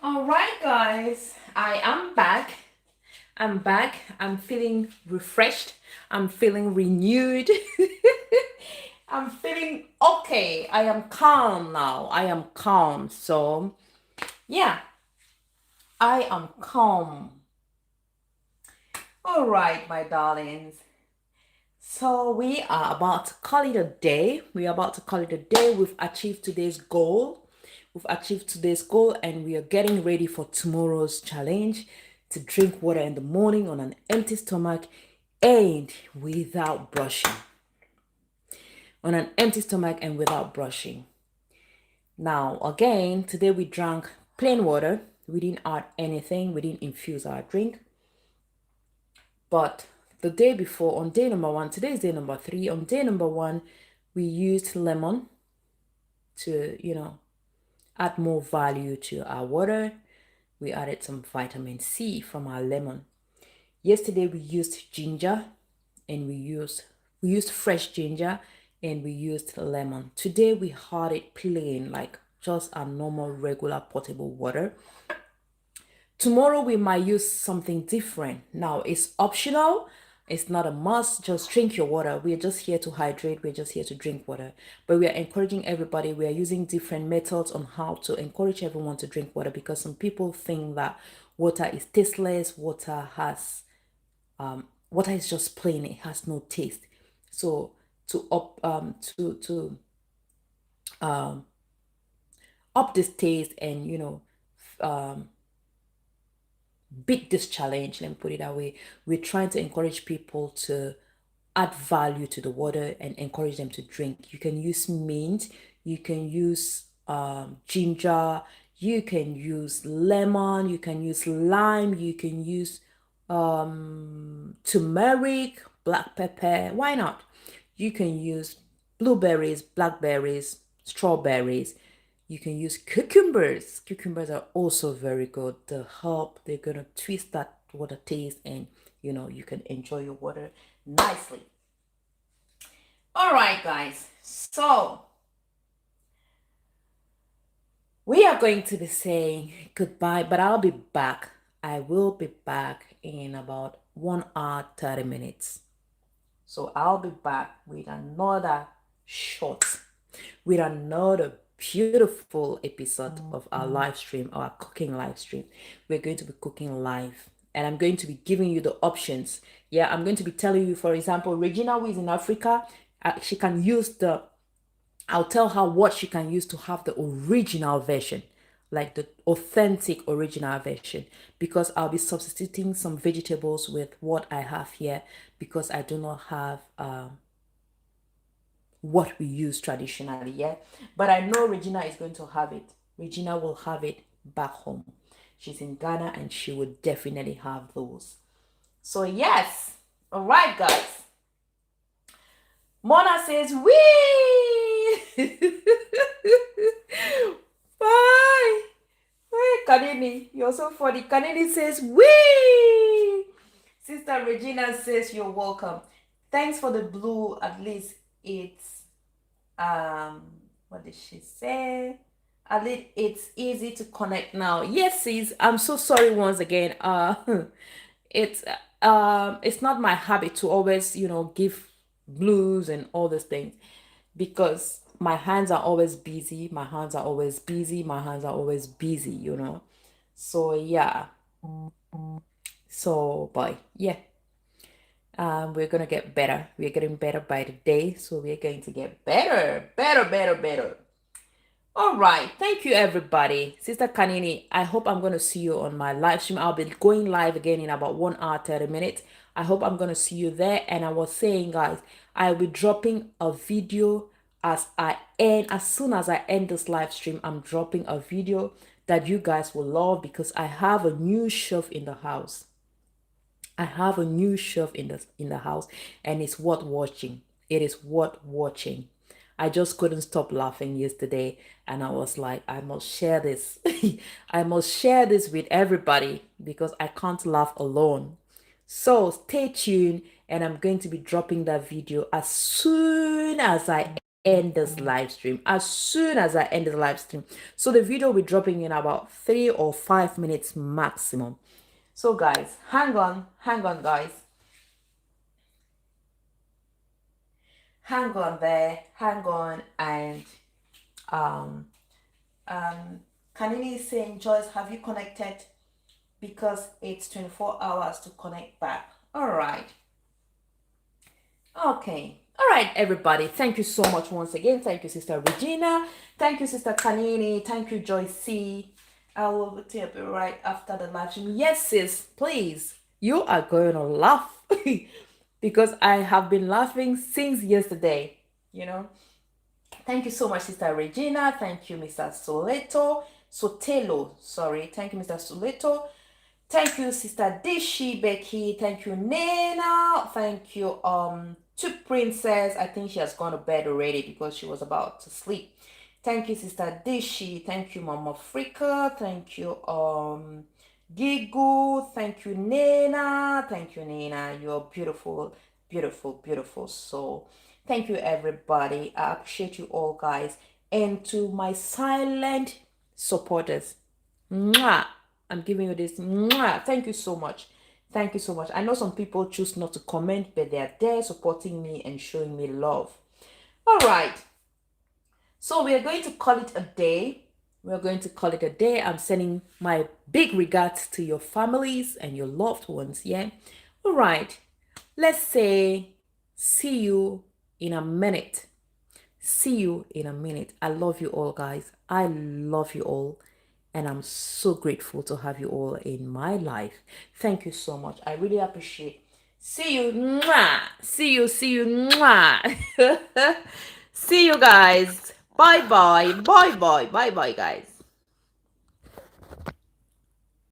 All right, guys, I am back. I'm back. I'm feeling refreshed. I'm feeling renewed. I'm feeling okay. I am calm now. I am calm. So, yeah, I am calm. All right, my darlings. So, we are about to call it a day. We are about to call it a day. We've achieved today's goal. And we are getting ready for tomorrow's challenge to drink water in the morning on an empty stomach and without brushing. On an empty stomach and without brushing. Now, again, today we drank plain water. We didn't add anything. We didn't infuse our drink. But the day before, on day number 1, today is day number 3. On day number 1, we used lemon to, add more value to our water. We added some vitamin C from our lemon. Yesterday we used ginger, and we used fresh ginger, and we used lemon. Today we had it plain, like just a normal regular potable water. Tomorrow we might use something different. Now it's optional. It's not a must. Just drink your water. We're just here to hydrate. We're just here to drink water. But we are encouraging everybody. We are using different methods on how to encourage everyone to drink water, because some people think that water is tasteless. Water is just plain. It has no taste. So to up this taste and beat this challenge, let me put it that way, we're trying to encourage people to add value to the water and encourage them to drink. You can use mint, you can use ginger, you can use lemon, you can use lime, you can use turmeric, black pepper. Why not? You can use blueberries, blackberries, strawberries. You can use cucumbers. Cucumbers are also very good. The help, they're gonna twist that water taste, and you can enjoy your water nicely. All right, guys. So we are going to be saying goodbye, but I'll be back. I will be back in about 1 hour 30 minutes. So I'll be back with another beautiful episode of our live stream, our cooking live stream. We're going to be cooking live, and I'm going to be giving you the options. Yeah, I'm going to be telling you, for example, Regina, who is in Africa, she can use I'll tell her what she can use to have the original version, like the authentic original version, because I'll be substituting some vegetables with what I have here, because I do not have what we use traditionally. Yeah, but I know Regina is going to have it. Regina will have it back home. She's in Ghana, and she would definitely have those. So yes. All right, guys. Mona says, wee! Bye! Hey, Kanini, you're so funny. Kanini says, wee! Sister Regina says, you're welcome. Thanks for the blue. At least it's, what did she say? At least it's easy to connect now. Yes, sis. I'm so sorry once again. It's not my habit to always, give blues and all these things, because my hands are always busy. So yeah. So but yeah. We're gonna get better. We're getting better by the day. So we're going to get better. All right. Thank you, everybody. Sister Kanini, I hope I'm going to see you on my live stream. I'll be going live again in about 1 hour, 30 minutes. I hope I'm going to see you there. And I was saying, guys, I'll be dropping a video as soon as I end this live stream. I'm dropping a video that you guys will love, because I have a new shelf in the house. I have a new shelf in the house, and it's worth watching. It is worth watching. I just couldn't stop laughing yesterday, and I was like, I must share this. I must share this with everybody, because I can't laugh alone. So stay tuned, and I'm going to be dropping that video as soon as I end this live stream. So the video will be dropping in about 3 or 5 minutes maximum. So guys, hang on guys. Hang on, and Kanini is saying, Joyce, have you connected? Because it's 24 hours to connect back. All right. Okay. All right, everybody. Thank you so much once again. Thank you, Sister Regina. Thank you, Sister Kanini. Thank you, Joyce C. I will tip it right after the live stream. Yes, sis, please. You are going to laugh. Because I have been laughing since yesterday, Thank you so much, Sister Regina. Thank you, Mr. Sotelo. Sorry. Thank you, Mr. Soleto. Thank you, Sister Dishi Becky. Thank you, Nena. Thank you, to Princess. I think she has gone to bed already because she was about to sleep. Thank you, Sister Dishi. Thank you, Mama Frika. Thank you, Gigu. Thank you, Nena. Thank you, Nena. You're beautiful, beautiful, beautiful soul. Thank you, everybody. I appreciate you all, guys. And to my silent supporters, mwah, I'm giving you this. Mwah. Thank you so much. Thank you so much. I know some people choose not to comment, but they are there supporting me and showing me love. All right. So we are going to call it a day. We're going to call it a day. I'm sending my big regards to your families and your loved ones. Yeah. All right. Let's say, see you in a minute. See you in a minute. I love you all, guys. I love you all. And I'm so grateful to have you all in my life. Thank you so much. I really appreciate. See you. Mwah. See you. See you. Mwah. See you guys. Bye bye. Bye bye. Bye bye, guys.